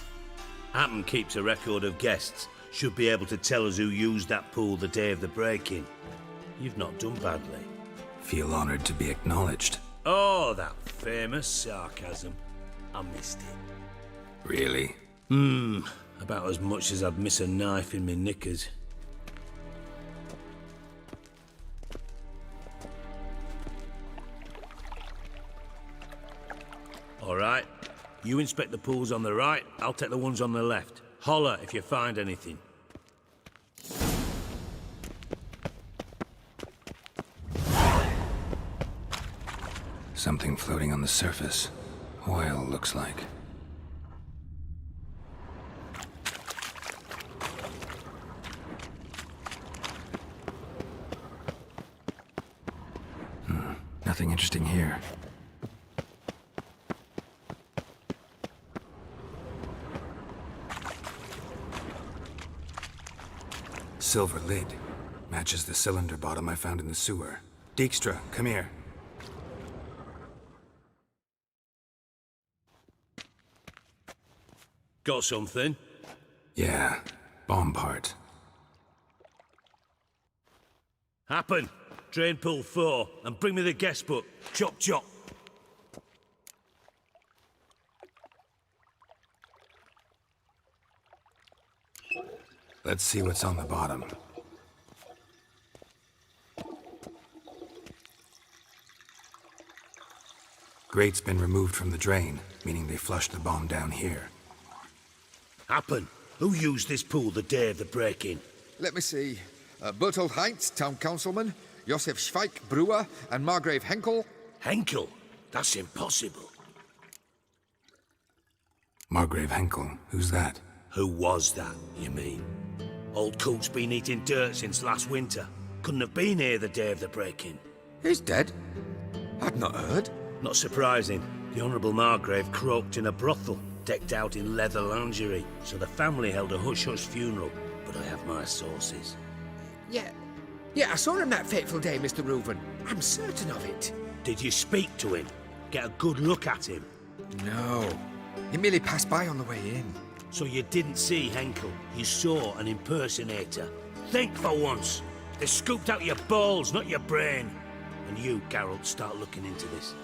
Hammond keeps a record of guests. Should be able to tell us who used that pool the day of the break-in. You've not done badly. Feel honored to be acknowledged. Oh, that famous sarcasm. I missed it. Really? About as much as I'd miss a knife in me knickers. All right. You inspect the pools on the right, I'll take the ones on the left. Holler if you find anything. Something floating on the surface. Oil, looks like. Nothing interesting here. Silver lid. Matches the cylinder bottom I found in the sewer. Dijkstra, come here. Got something? Yeah, bomb part. Happen. Drain pool 4, and bring me the guest book. Chop chop. Let's see what's on the bottom. Grate's been removed from the drain, meaning they flushed the bomb down here. Happen. Who used this pool the day of the break-in? Let me see. Bertold Heinz, town councilman, Josef Schweik, brewer, and Margrave Henkel. Henkel? That's impossible. Margrave Henkel, who's that? Who was that, you mean? Old coot's been eating dirt since last winter. Couldn't have been here the day of the break-in. He's dead? I'd not heard. Not surprising. The Honourable Margrave croaked in a brothel, decked out in leather lingerie, so the family held a hush-hush funeral, but I have my sources. Yeah, Yeah, I saw him that fateful day, Mr. Reuven. I'm certain of it. Did you speak to him? Get a good look at him? No. He merely passed by on the way in. So you didn't see Henkel? You saw an impersonator? Think for once. They scooped out your balls, not your brain. And you, Geralt, start looking into this.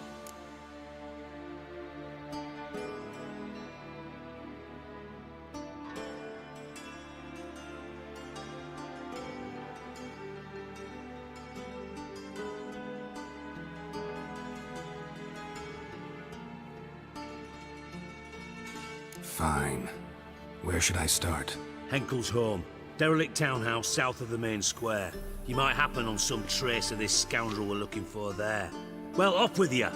Fine. Where should I start? Henkel's home. Derelict townhouse south of the main square. You might happen on some trace of this scoundrel we're looking for there. Well, up with you!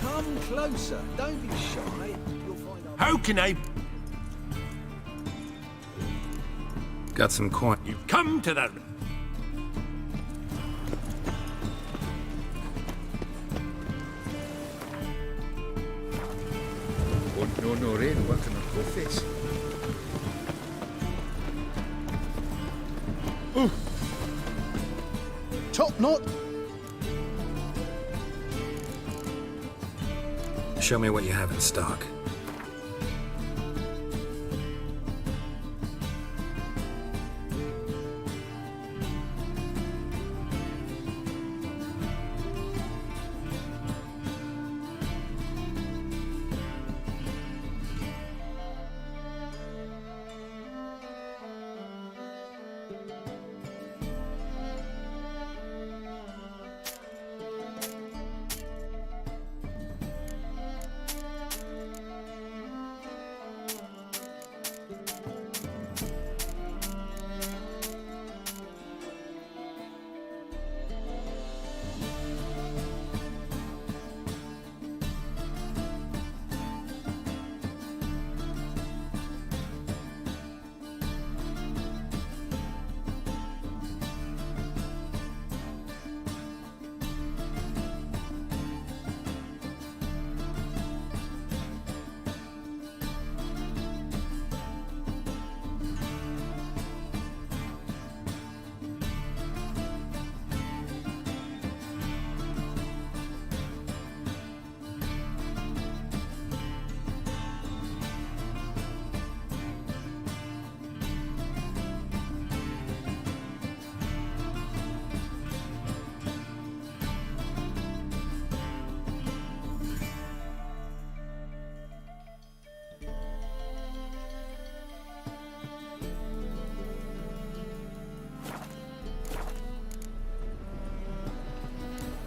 Come closer. Don't be shy. You'll find out. How can I... Got some coin. You've come to that... Won't know no rain working on both face. Top knot. Show me what you have in stock.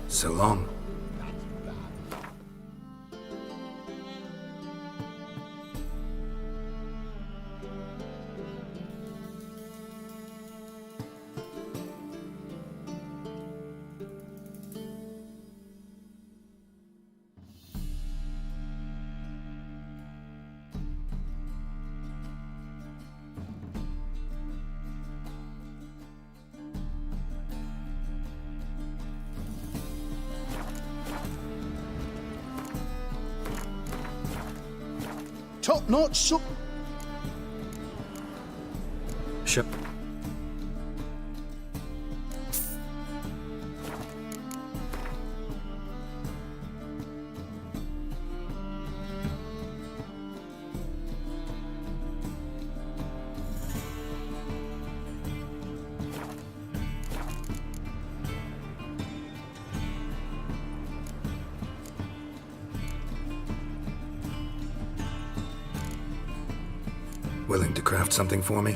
So long. Top-notch soup. Sure. Willing to craft something for me?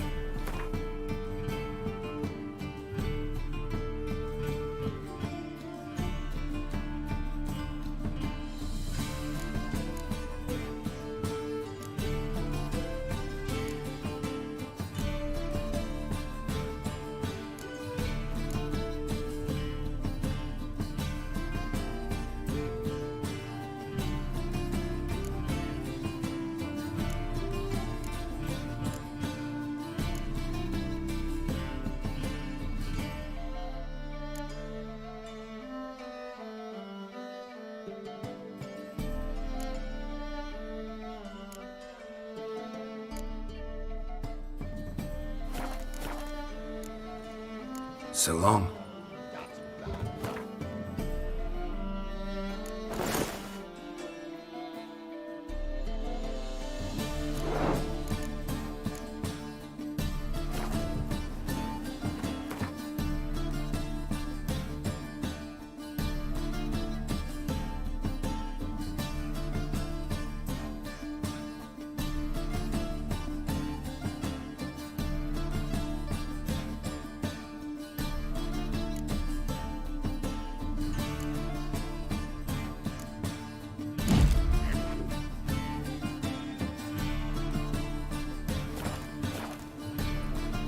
So long.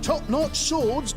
Top-notch swords.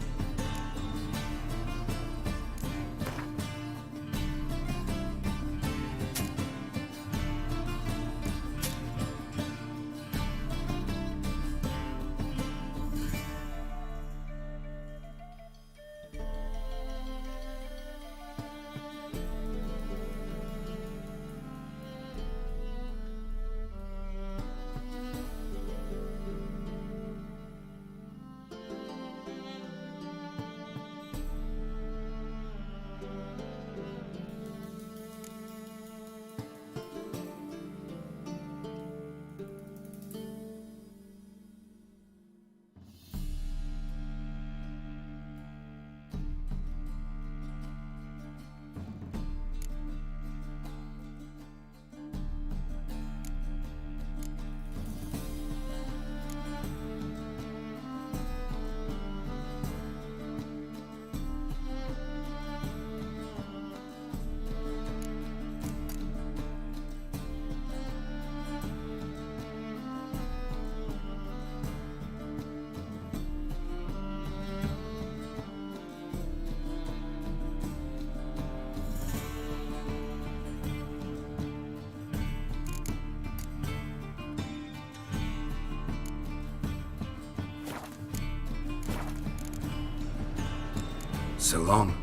So long.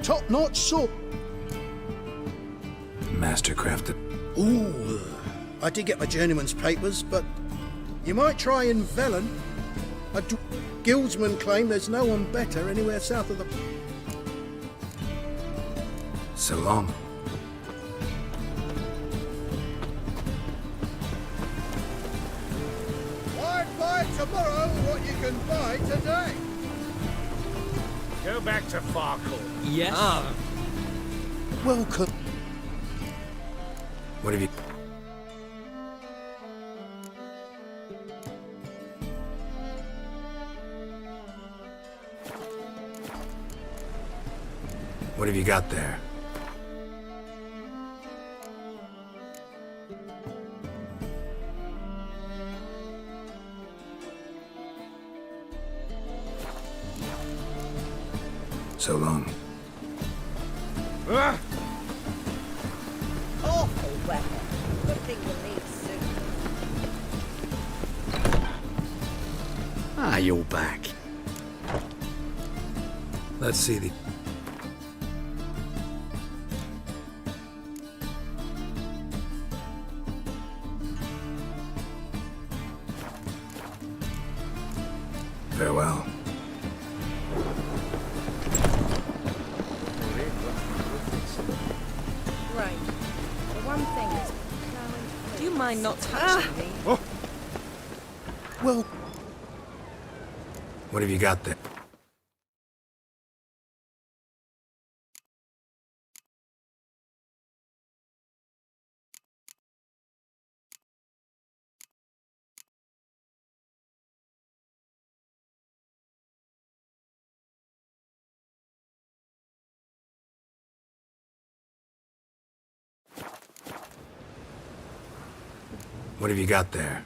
Top-notch sword. Mastercrafted. Ooh, I did get my journeyman's papers, but you might try in Velen. A guildsmen claim there's no one better anywhere south of the... So long. Why buy tomorrow what you can buy today? Go back to Farkle. Yes. Welcome. What have you... What have you got there? So long. Awful weather. Good thing we'll leave soon. Ah, you're back. Let's see the... Farewell. Right. The one thing is, do you mind not touching me? Oh. Well, What have you got there? What have you got there?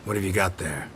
What have you got there?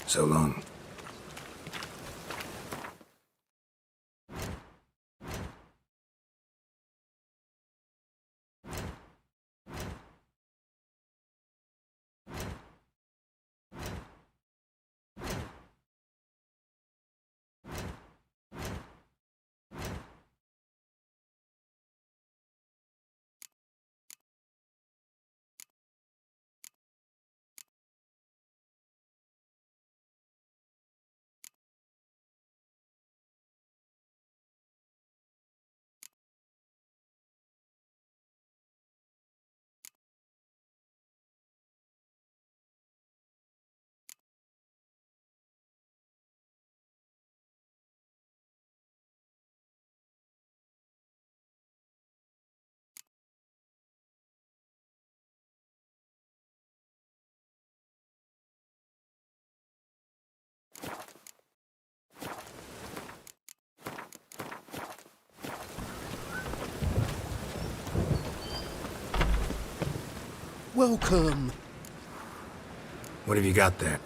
So long. welcome. What have you got there?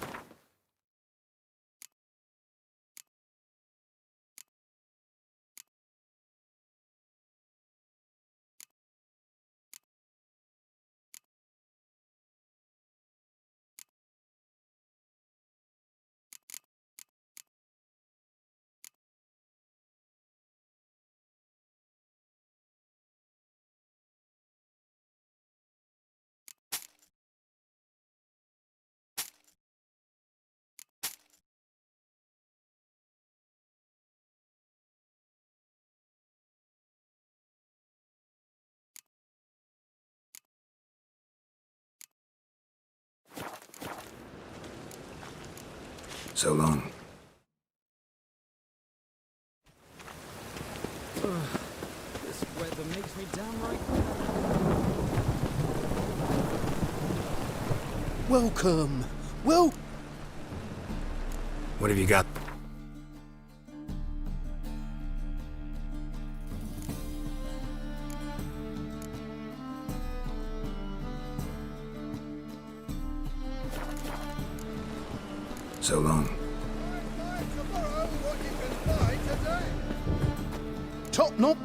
So long. This weather makes me downright... Welcome. Well... What have you got? So long. Top knot.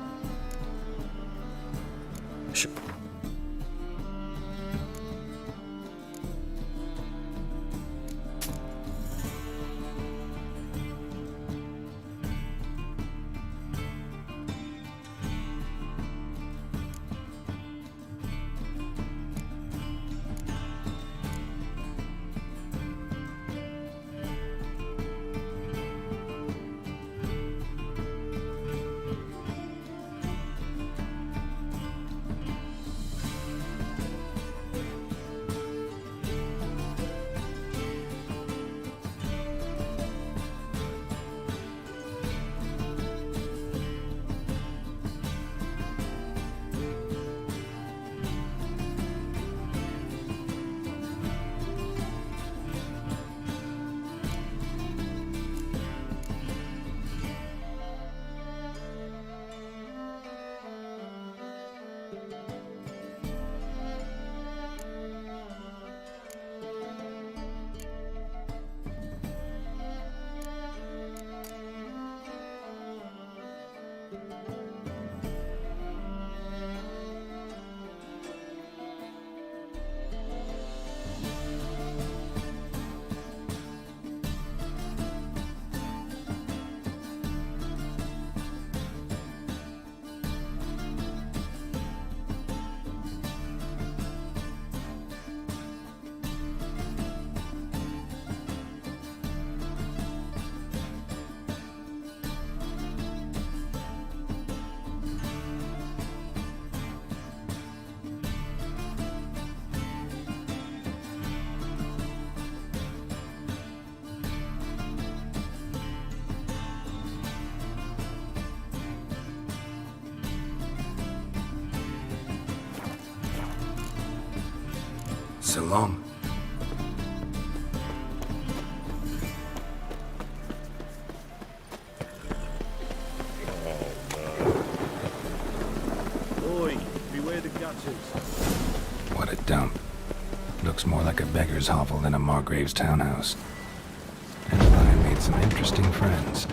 So long. Oi, beware the gutters. What a dump. Looks more like a beggar's hovel than a Margrave's townhouse. And I made some interesting friends.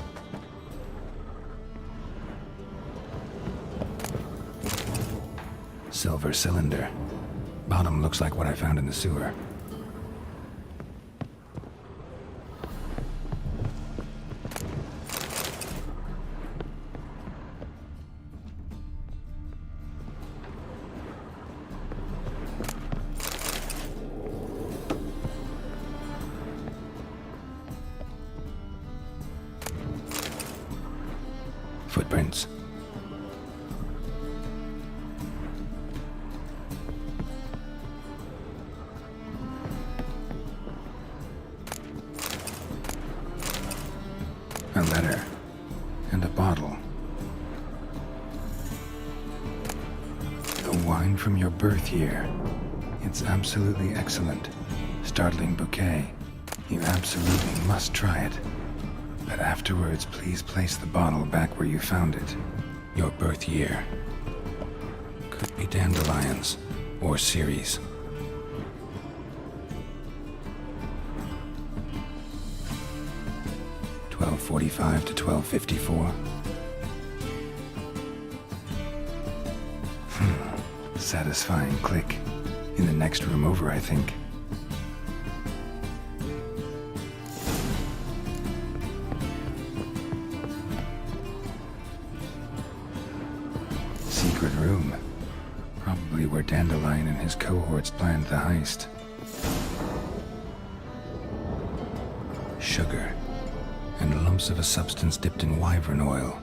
Silver cylinder. Bottom looks like what I found in the sewer. Footprints. A letter. And a bottle. The wine from your birth year. It's absolutely excellent. Startling bouquet. You absolutely must try it. But afterwards, please place the bottle back where you found it. Your birth year. Could be dandelions. Or Ceres. .45 to 12:54. Satisfying click. In the next room over, I think. Secret room. Probably where Dandelion and his cohorts planned the heist. Sugar. And lumps of a substance dipped in wyvern oil.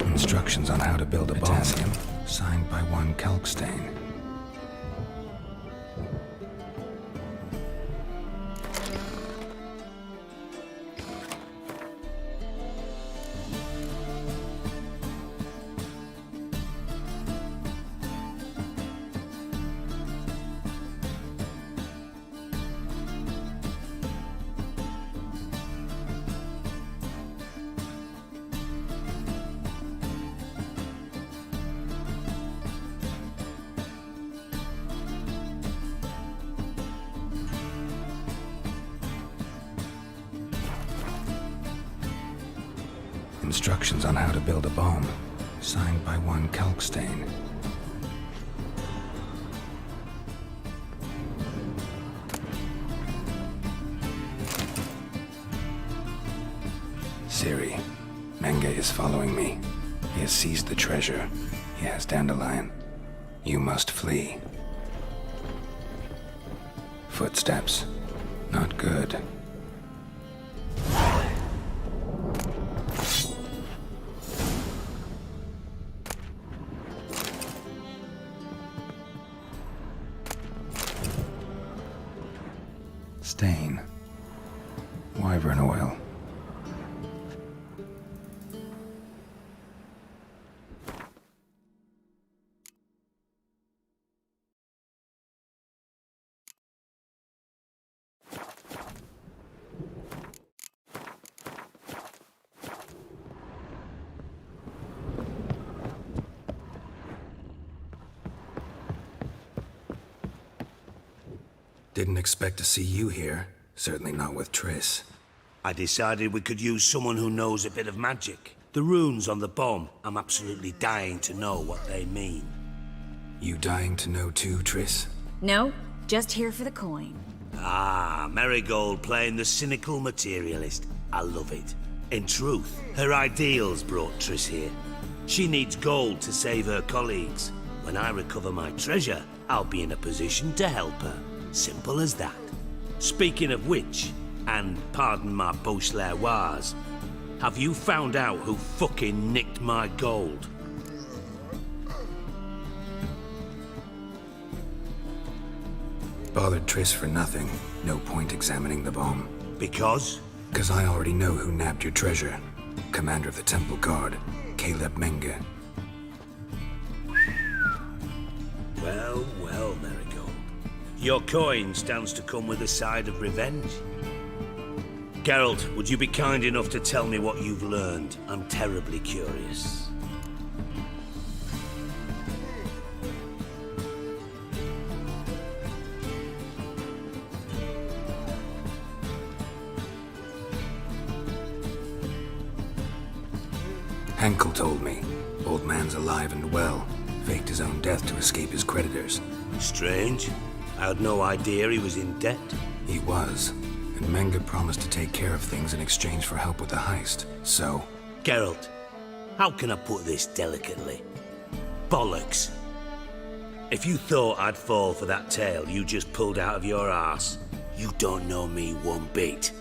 Instructions on how to build a potassium, signed by one Kalkstein. Instructions on how to build a bomb, signed by one Kalkstain. Siri, Menge is following me. He has seized the treasure. He has Dandelion. You must flee. Footsteps. Not good. Stain. Wyvern oil. Didn't expect to see you here. Certainly not with Triss. I decided we could use someone who knows a bit of magic. The runes on the bomb, I'm absolutely dying to know what they mean. You dying to know too, Triss? No, just here for the coin. Ah, Marigold playing the cynical materialist. I love it. In truth, her ideals brought Triss here. She needs gold to save her colleagues. When I recover my treasure, I'll be in a position to help her. Simple as that. Speaking of which, and pardon my Beauclervois, have you found out who fucking nicked my gold? Bothered Triss for nothing. No point examining the bomb. Because? Because I already know who nabbed your treasure. Commander of the Temple Guard, Caleb Menge. Well, well, Marigold. Your coin stands to come with a side of revenge. Geralt, would you be kind enough to tell me what you've learned? I'm terribly curious. Henkel told me. Old man's alive and well. Faked his own death to escape his creditors. Strange. I had no idea he was in debt. He was. And Menge promised to take care of things in exchange for help with the heist. So... Geralt, how can I put this delicately? Bollocks. If you thought I'd fall for that tale you just pulled out of your arse, you don't know me one bit.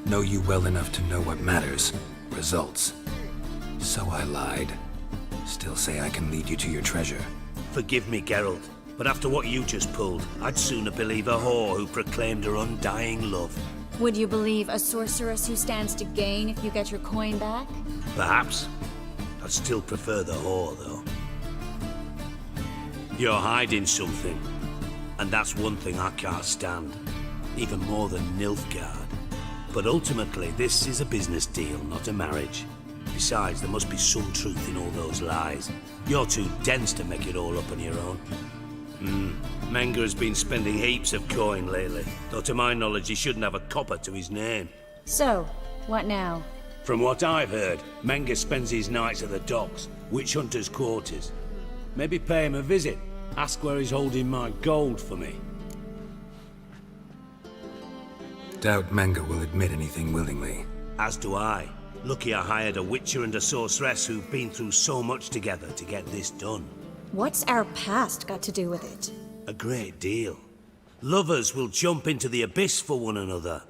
Know you well enough to know what matters. Results. So I lied. Still say I can lead you to your treasure. Forgive me, Geralt, but after what you just pulled, I'd sooner believe a whore who proclaimed her undying love. Would you believe a sorceress who stands to gain if you get your coin back? Perhaps. I'd still prefer the whore, though. You're hiding something, and that's one thing I can't stand. Even more than Nilfgaard. But ultimately, this is a business deal, not a marriage. Besides, there must be some truth in all those lies. You're too dense to make it all up on your own. Menge has been spending heaps of coin lately, though to my knowledge he shouldn't have a copper to his name. So, what now? From what I've heard, Menge spends his nights at the docks, witch hunters' quarters. Maybe pay him a visit, ask where he's holding my gold for me. Doubt Menge will admit anything willingly. As do I. Lucky I hired a witcher and a sorceress who've been through so much together to get this done. What's our past got to do with it? A great deal. Lovers will jump into the abyss for one another.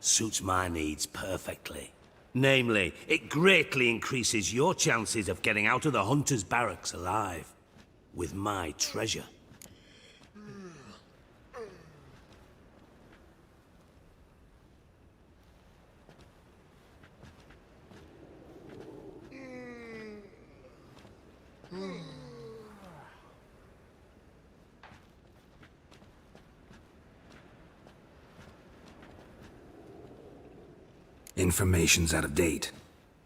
Suits my needs perfectly. Namely, it greatly increases your chances of getting out of the hunter's barracks alive. With my treasure. Information's out of date.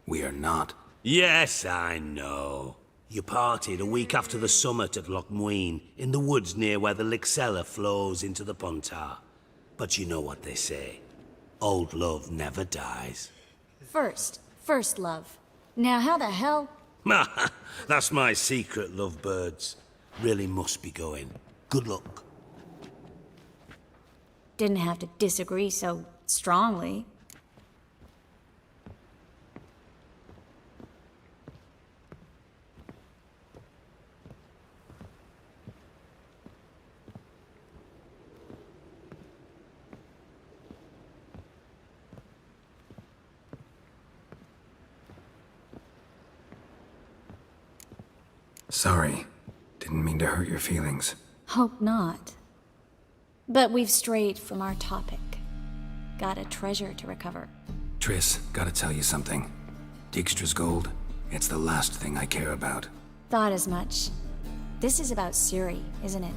We are not. Yes, I know. You parted a week after the summit at Lochmuin, in the woods near where the Lixella flows into the Pontar. But you know what they say. Old love never dies. First love. Now, how the hell? That's my secret, lovebirds. Really must be going. Good luck. Didn't have to disagree so strongly. Sorry. Didn't mean to hurt your feelings. Hope not. But we've strayed from our topic. Got a treasure to recover. Triss, gotta tell you something. Dijkstra's gold, it's the last thing I care about. Thought as much. This is about Ciri, isn't it?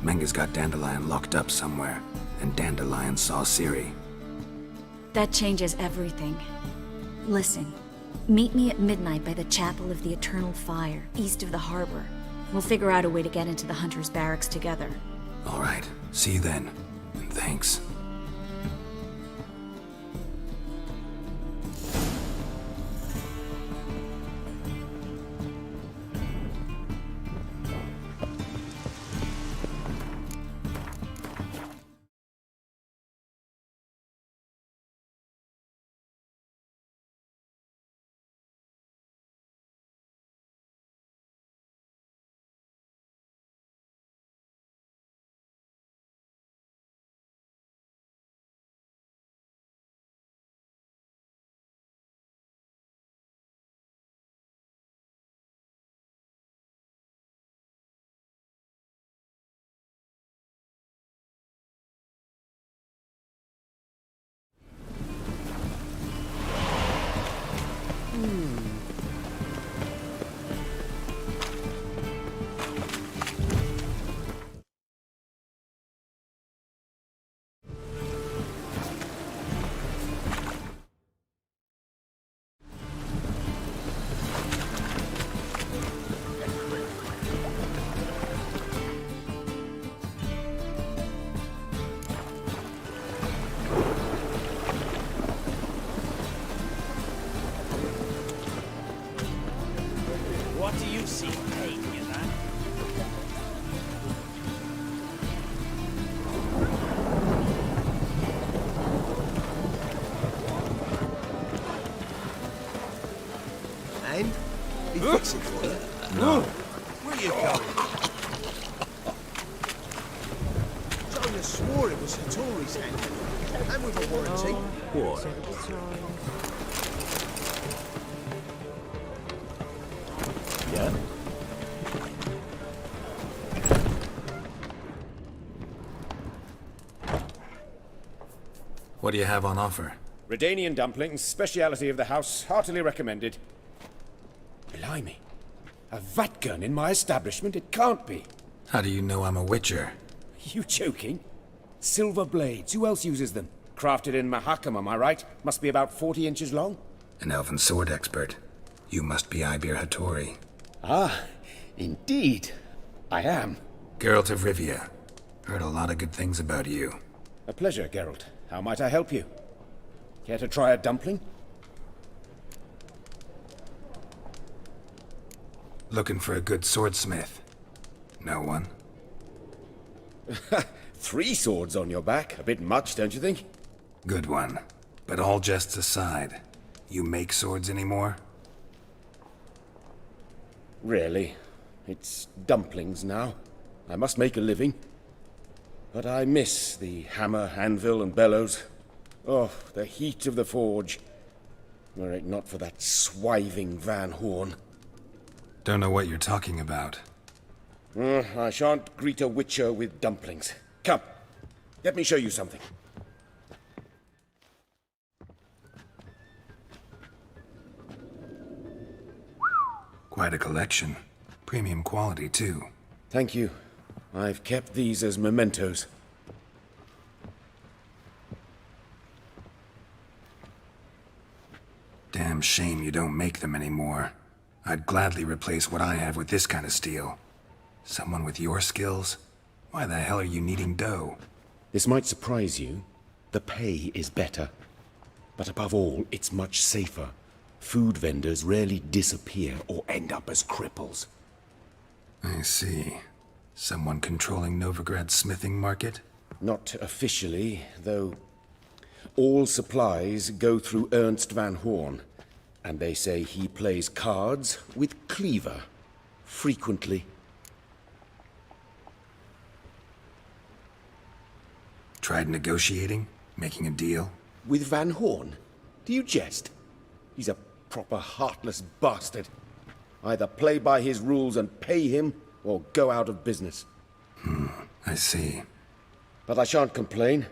Menga's got Dandelion locked up somewhere, and Dandelion saw Ciri. That changes everything. Listen, meet me at midnight by the Chapel of the Eternal Fire, east of the harbor. We'll figure out a way to get into the Hunter's Barracks together. All right, see you then, and thanks. What do you see pain in that? And? He fixed it for you? No. Where are you going? Jonah swore it was Hattori's hand. And with a warranty. What? Yeah? What do you have on offer? Redanian dumplings, speciality of the house, heartily recommended. Blimey. A vat gun in my establishment? It can't be. How do you know I'm a witcher? You joking? Silver blades, who else uses them? Crafted in Mahakam, am I right? Must be about 40 inches long? An elven sword expert. You must be Ibir Hattori. Ah, indeed. I am. Geralt of Rivia. Heard a lot of good things about you. A pleasure, Geralt. How might I help you? Care to try a dumpling? Looking for a good swordsmith. No one? 3 swords on your back. A bit much, don't you think? Good one. But all jests aside, you make swords anymore? Really? It's dumplings now. I must make a living. But I miss the hammer, anvil, and bellows. Oh, the heat of the forge. Were it not for that swiving Van Horn. Don't know what you're talking about. I shan't greet a witcher with dumplings. Come, let me show you something. Quite a collection. Premium quality, too. Thank you. I've kept these as mementos. Damn damn shame you don't make them anymore. I'd gladly replace what I have with this kind of steel. Someone with your skills? Why the hell are you needing dough? This might surprise you. The pay is better. But above all, it's much safer. Food vendors rarely disappear or end up as cripples. I see. Someone controlling Novigrad's smithing market? Not officially, though all supplies go through Ernst van Horn, and they say he plays cards with Cleaver, frequently. Tried negotiating? Making a deal? With Van Horn? Do you jest? He's a proper heartless bastard. Either play by his rules and pay him, or go out of business. I see. But I shan't complain.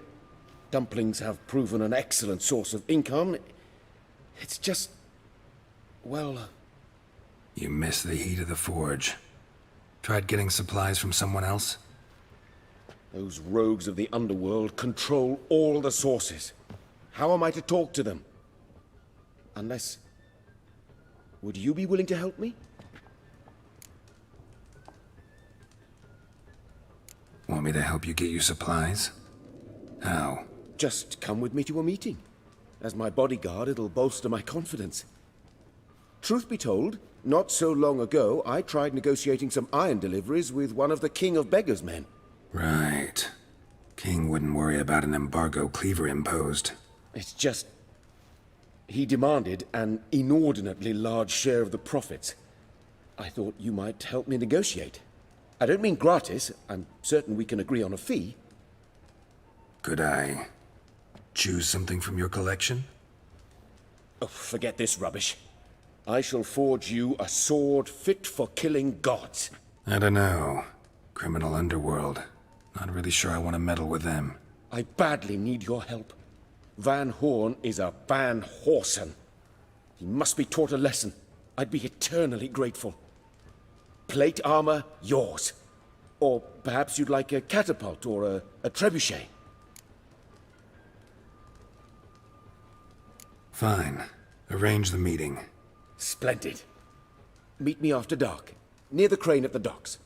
Dumplings have proven an excellent source of income. It's just... well... You miss the heat of the forge. Tried getting supplies from someone else? Those rogues of the underworld control all the sources. How am I to talk to them? Unless... would you be willing to help me? Want me to help you get you supplies? How? Just come with me to a meeting. As my bodyguard, it'll bolster my confidence. Truth be told, not so long ago, I tried negotiating some iron deliveries with one of the King of Beggars' men. Right. King wouldn't worry about an embargo Cleaver imposed. It's just... he demanded an inordinately large share of the profits. I thought you might help me negotiate. I don't mean gratis. I'm certain we can agree on a fee. Could I choose something from your collection? Oh, forget this rubbish. I shall forge you a sword fit for killing gods. I don't know. Criminal underworld. Not really sure I want to meddle with them. I badly need your help. Van Horn is a Van Horsen. He must be taught a lesson. I'd be eternally grateful. Plate armor, yours. Or perhaps you'd like a catapult or a trebuchet. Fine. Arrange the meeting. Splendid. Meet me after dark, near the crane at the docks.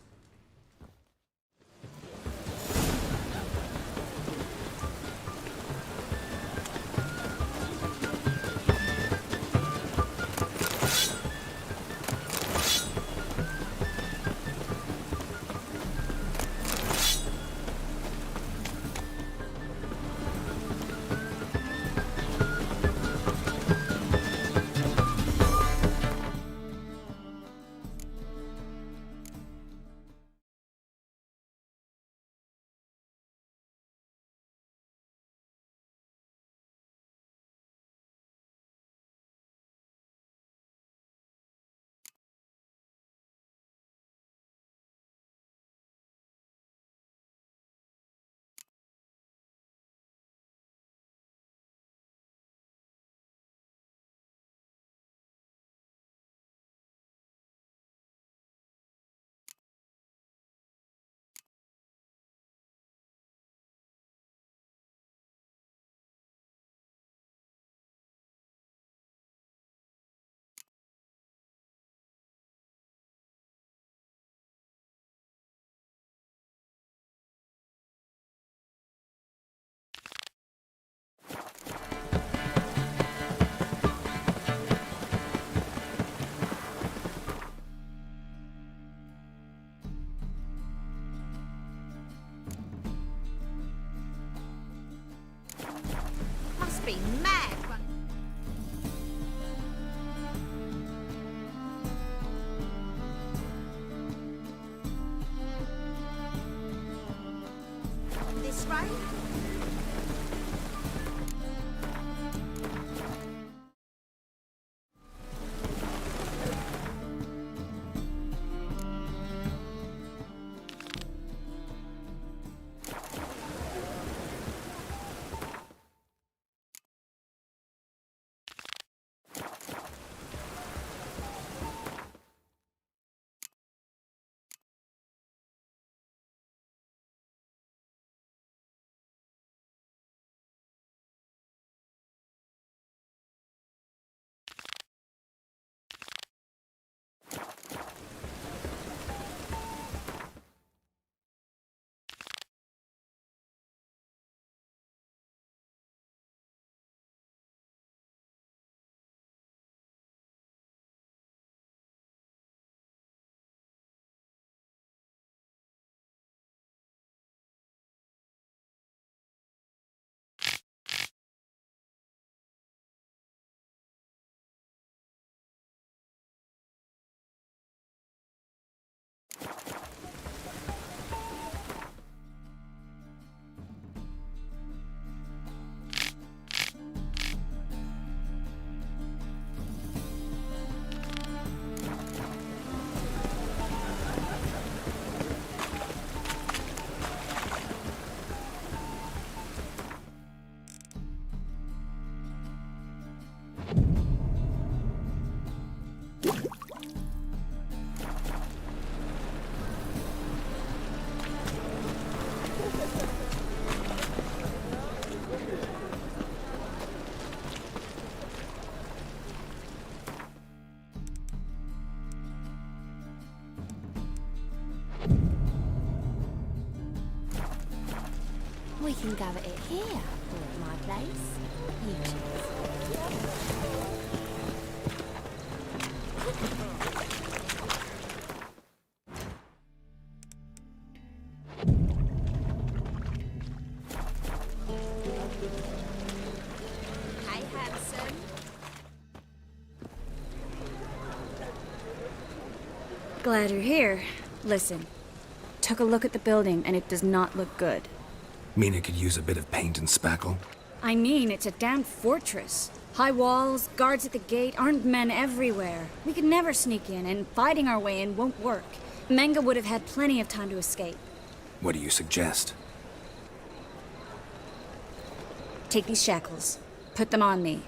Must be mad. This way? We can go at it here, or at my place. You choose. Hey, handsome. Glad you're here. Listen, took a look at the building and it does not look good. Mean it could use a bit of paint and spackle? I mean, it's a damn fortress. High walls, guards at the gate, armed men everywhere. We could never sneak in, and fighting our way in won't work. Menga would have had plenty of time to escape. What do you suggest? Take these shackles. Put them on me.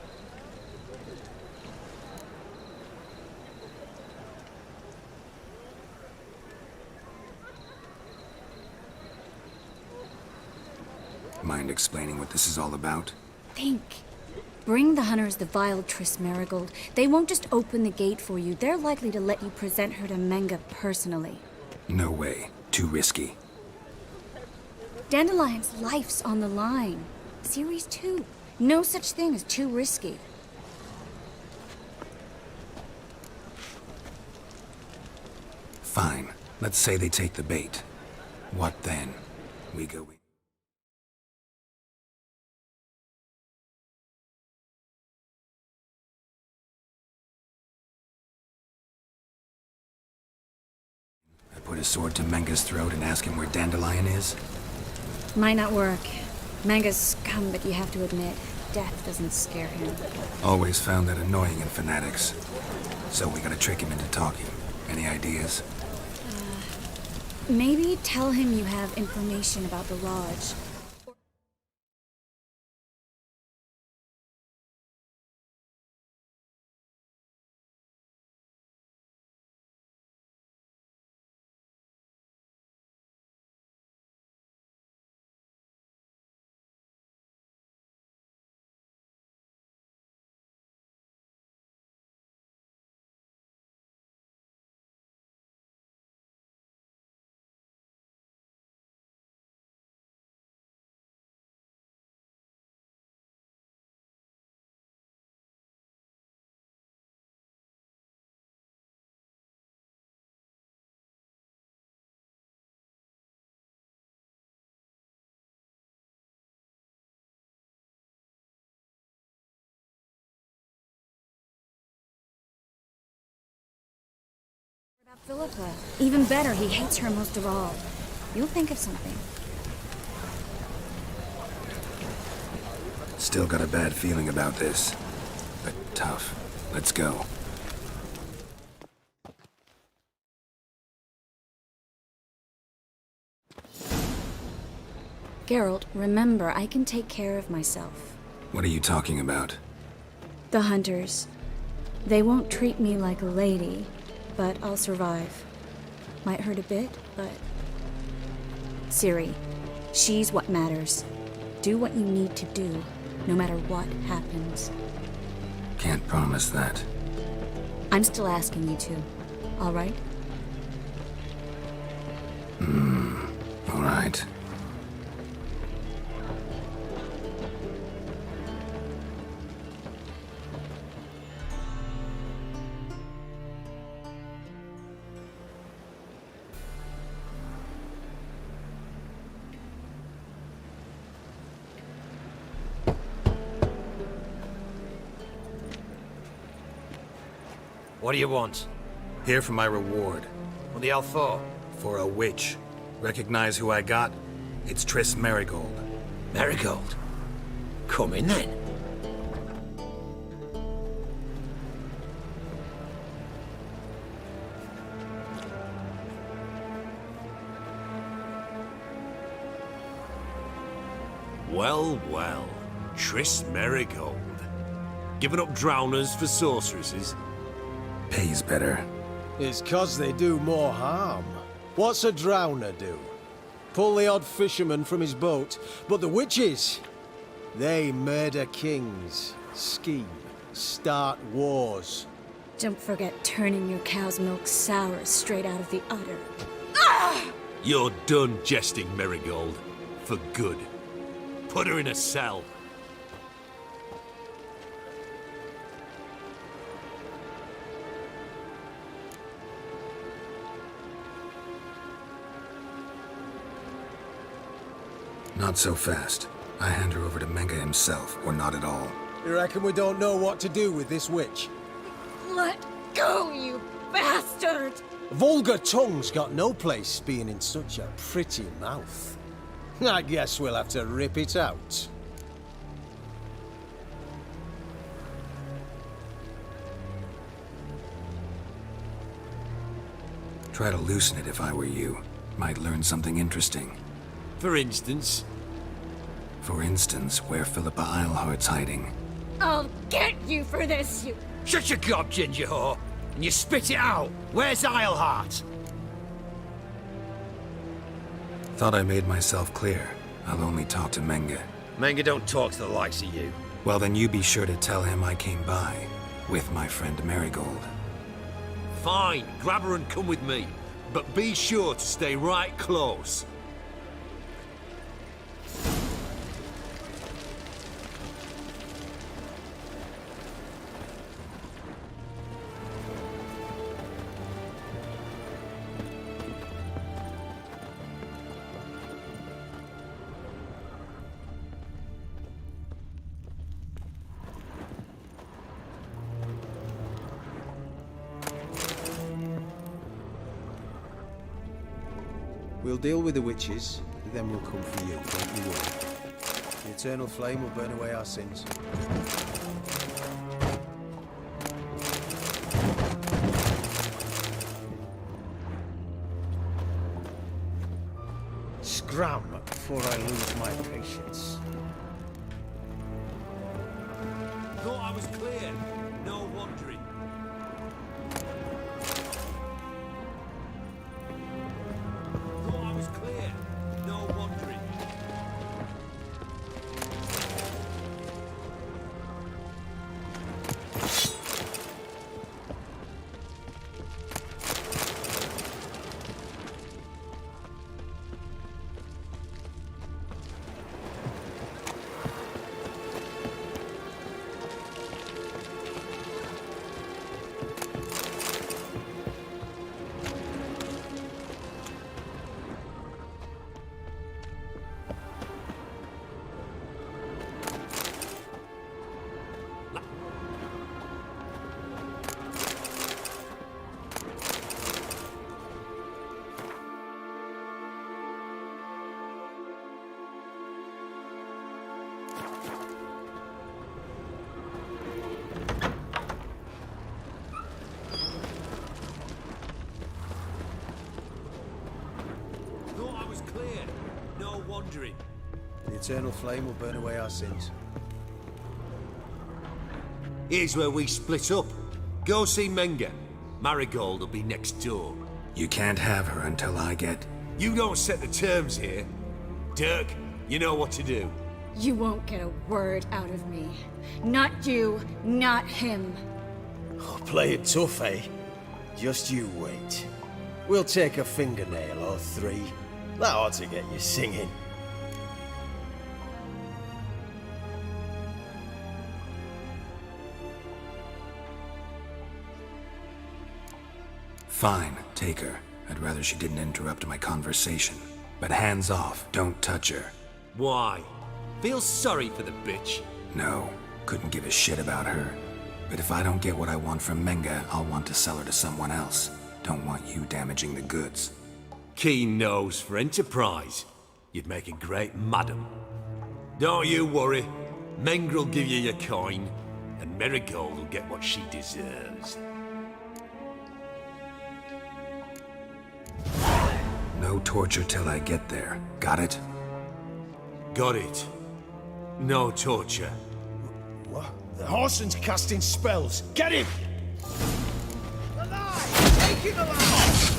Mind explaining what this is all about? Think. Bring the hunters the vile Triss Marigold. They won't just open the gate for you. They're likely to let you present her to Menga personally. No way. Too risky. Dandelion's life's on the line. Series 2. No such thing as too risky. Fine. Let's say they take the bait. What then? We go in. I put his sword to Menga's throat and ask him where Dandelion is? Might not work. Menga's scum, but you have to admit, death doesn't scare him. Always found that annoying in fanatics. So we gotta trick him into talking. Any ideas? Maybe tell him you have information about the lodge. Philippa. Even better, he hates her most of all. You'll think of something. Still got a bad feeling about this. But tough. Let's go. Geralt, remember, I can take care of myself. What are you talking about? The hunters. They won't treat me like a lady, but I'll survive. Might hurt a bit, but... Ciri, she's what matters. Do what you need to do, no matter what happens. Can't promise that. I'm still asking you to, all right? All right. What do you want? Here for my reward. What the hell for? For a witch. Recognize who I got? It's Triss Marigold. Marigold? Come in then. Well, well. Triss Marigold. Giving up drowners for sorceresses? Pays better. It's 'cause they do more harm. What's a drowner do? Pull the odd fisherman from his boat, but the witches, they murder kings, scheme, start wars. Don't forget turning your cow's milk sour straight out of the udder. You're done jesting, Marigold. For good. Put her in a cell. Not so fast. I hand her over to Menga himself, or not at all. You reckon we don't know what to do with this witch? Let go, you bastard! Vulgar tongue's got no place being in such a pretty mouth. I guess we'll have to rip it out. Try to loosen it if I were you. Might learn something interesting. For instance? For instance, where Philippa Eilhart's hiding. I'll get you for this, you... Shut your gob, ginger whore, and you spit it out. Where's Eilhart? Thought I made myself clear. I'll only talk to Menga. Menga don't talk to the likes of you. Well, then you be sure to tell him I came by. With my friend Marigold. Fine, grab her and come with me. But be sure to stay right close. We'll deal with the witches, then we'll come for you, don't you worry. The eternal flame will burn away our sins. Scram before I lose my patience. Thought I was clear. No wandering. Thought I was clear. No wandering. Clear. No wandering. The eternal flame will burn away our sins. Here's where we split up. Go see Menga. Marigold will be next door. You can't have her until I get... You don't set the terms here. Dirk, you know what to do. You won't get a word out of me. Not you, not him. Oh, play it tough, eh? Just you wait. We'll take a fingernail or three. That ought to get you singing. Fine, take her. I'd rather she didn't interrupt my conversation. But hands off, don't touch her. Why? Feel sorry for the bitch? No, couldn't give a shit about her. But if I don't get what I want from Menga, I'll want to sell her to someone else. Don't want you damaging the goods. Keen nose for enterprise. You'd make a great madam. Don't you worry. Mengrel will give you your coin, and Marigold will get what she deserves. No torture till I get there. Got it? Got it. No torture. What? The Horson's casting spells. Get him! Alive! Take him alive!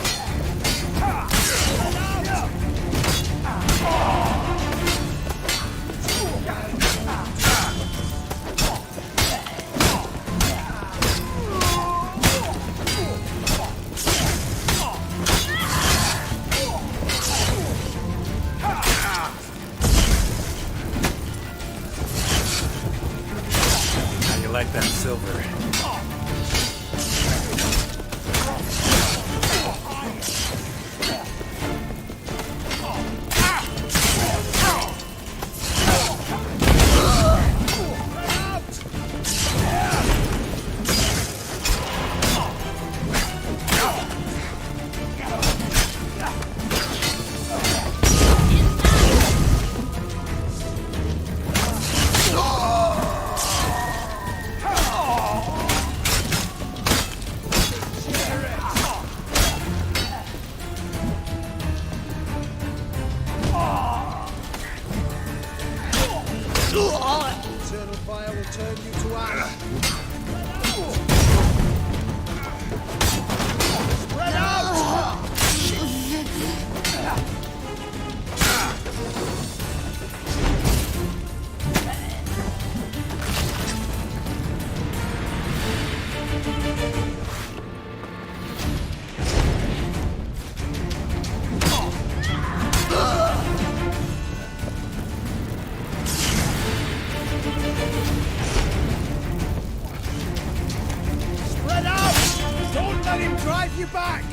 your back!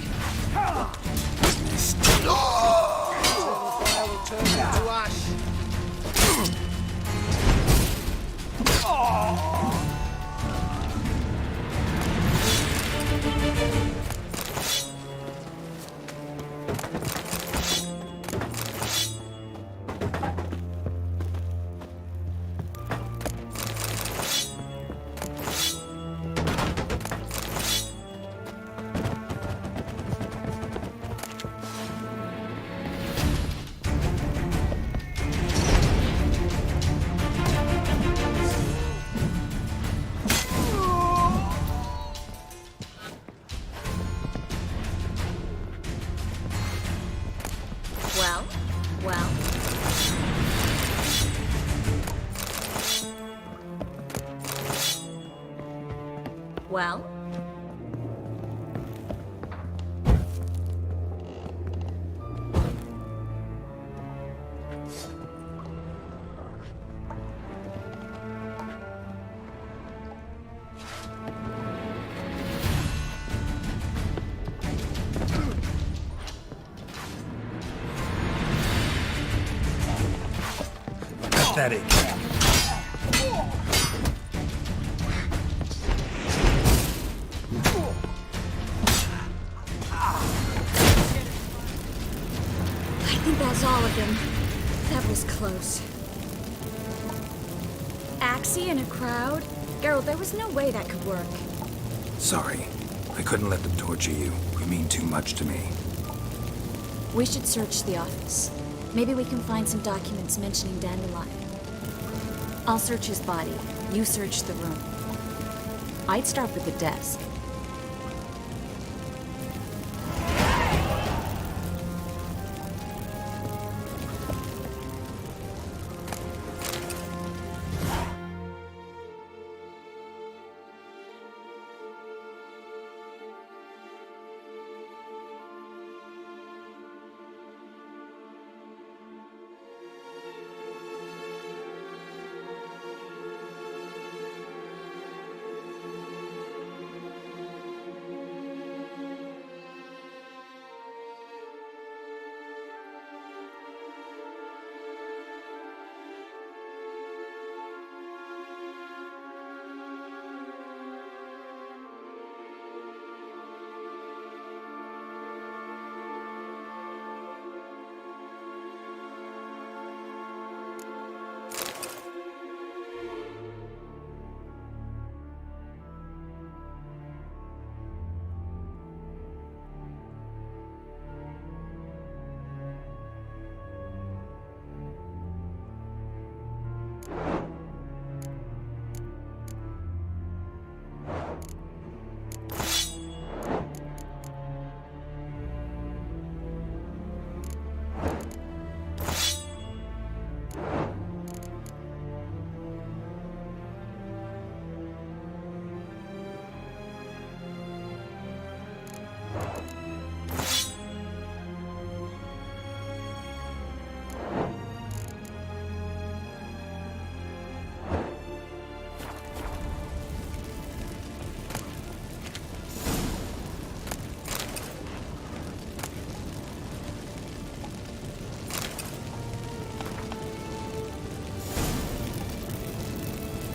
Missed. The fire will turn into ash. Well, well. Well? Pathetic. I think that's all of them. That was close. Axie in a crowd? Geralt, there was no way that could work. Sorry. I couldn't let them torture you. You mean too much to me. We should search the office. Maybe we can find some documents mentioning Dandelion. I'll search his body. You search the room. I'd start with the desk.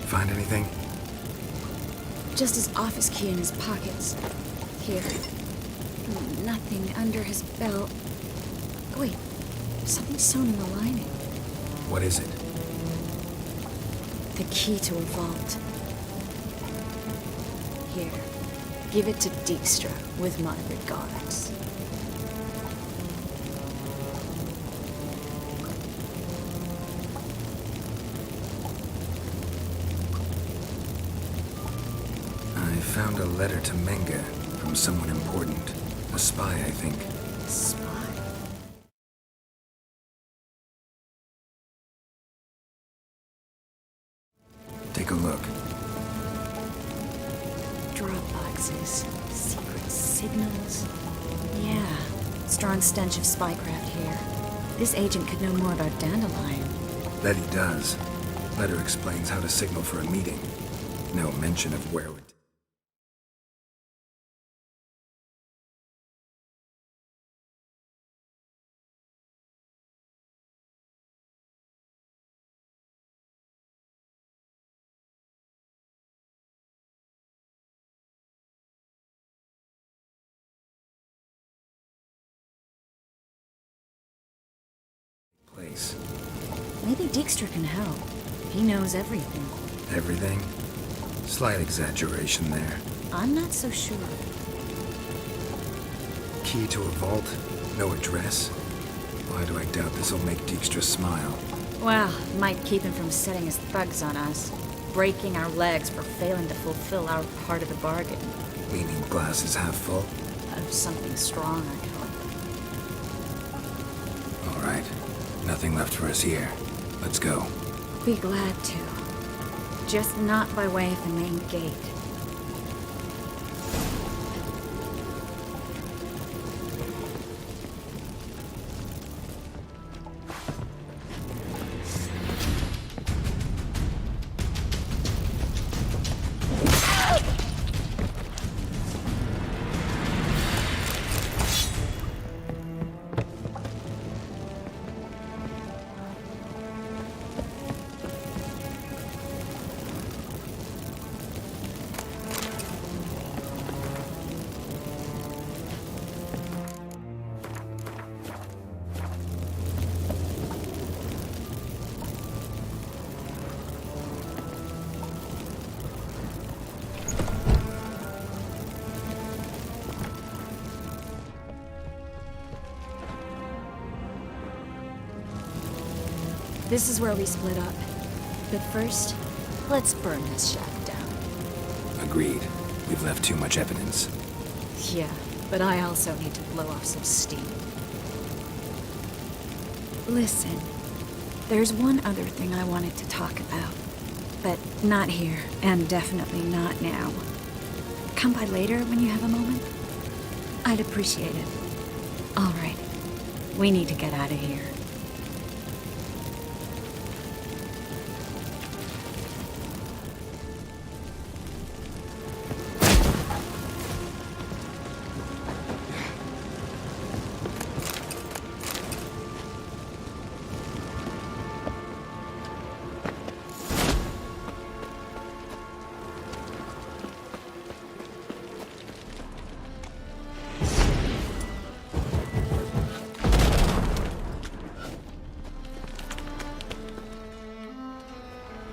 Find anything? Just his office key in his pockets. Here. Nothing under his belt. Wait, something sewn in the lining. What is it? The key to a vault. Here. Give it to Dijkstra with my regards. I found a letter to Menga from someone important. A spy, I think. Spy? Take a look. Drop boxes. Secret signals. Yeah. Strong stench of spycraft here. This agent could know more about Dandelion. Bet he does. Letter explains how to signal for a meeting. No mention of where things. Maybe Dijkstra can help. He knows everything. Everything? Slight exaggeration there. I'm not so sure. Key to a vault? No address? Why do I doubt this'll make Dijkstra smile? Well, might keep him from setting his thugs on us. Breaking our legs for failing to fulfill our part of the bargain. Meaning glass is half full? Of something strong, I'd hope. All right. Nothing left for us here. Let's go. Be glad to. Just not by way of the main gate. This is where we split up. But first, let's burn this shack down. Agreed. We've left too much evidence. Yeah, but I also need to blow off some steam. Listen, there's one other thing I wanted to talk about. But not here, and definitely not now. Come by later when you have a moment? I'd appreciate it. All right. We need to get out of here.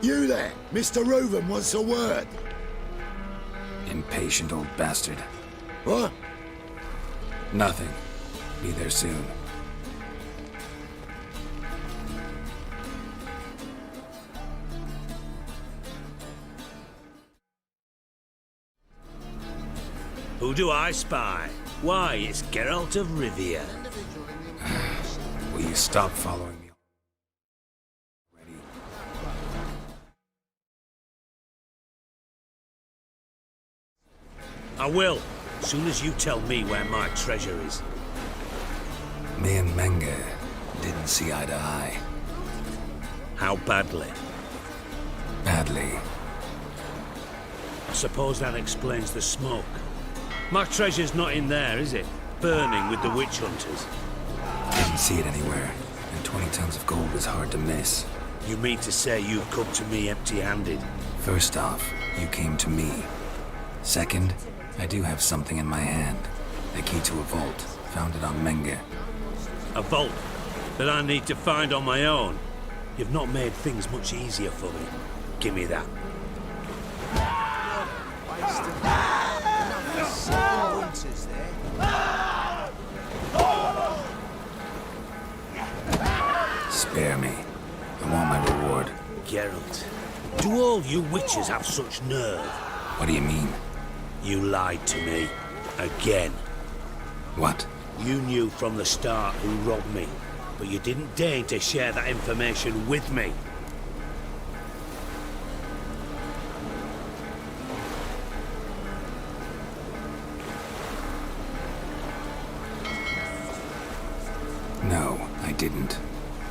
You there, Mr. Reuven wants a word. Impatient old bastard. What? Nothing. Be there soon. Who do I spy? Why, it's Geralt of Rivia. Will you stop following me? I will, as soon as you tell me where my treasure is. Me and Menge didn't see eye to eye. How badly? Badly. I suppose that explains the smoke. My treasure's not in there, is it? Burning with the witch hunters. Didn't see it anywhere, and 20 tons of gold was hard to miss. You mean to say you've come to me empty-handed? First off, you came to me. Second, I do have something in my hand. The key to a vault, found it on Menge. A vault that I need to find on my own? You've not made things much easier for me. Give me that. Spare me. I want my reward. Geralt, do all you witches have such nerve? What do you mean? You lied to me. Again. What? You knew from the start who robbed me, but you didn't deign to share that information with me. No, I didn't.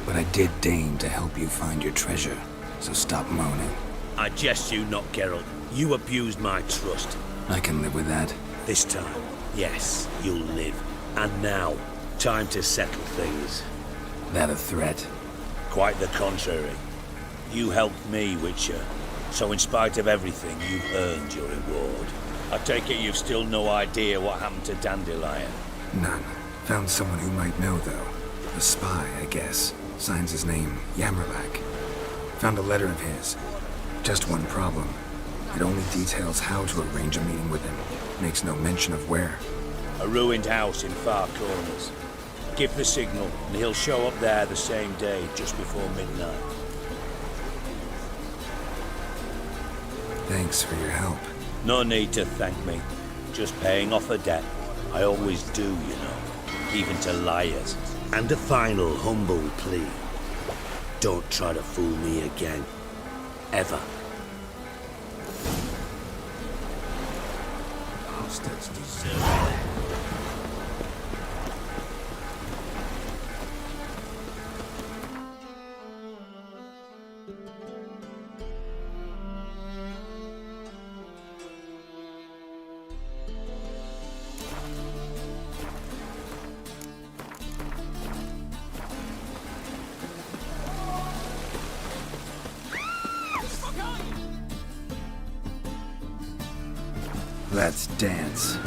But I did deign to help you find your treasure, so stop moaning. I jest you not, Geralt. You abused my trust. I can live with that. This time, yes, you'll live. And now, time to settle things. That a threat? Quite the contrary. You helped me, Witcher. So in spite of everything, you've earned your reward. I take it you've still no idea what happened to Dandelion? None. Found someone who might know, though. A spy, I guess. Signs his name Yammerlak. Found a letter of his. Just one problem. It only details how to arrange a meeting with him. Makes no mention of where. A ruined house in Far Corners. Give the signal, and he'll show up there the same day, just before midnight. Thanks for your help. No need to thank me. Just paying off a debt. I always do, you know. Even to liars. And a final humble plea. Don't try to fool me again. Ever. Bastards deserve it. Let's dance.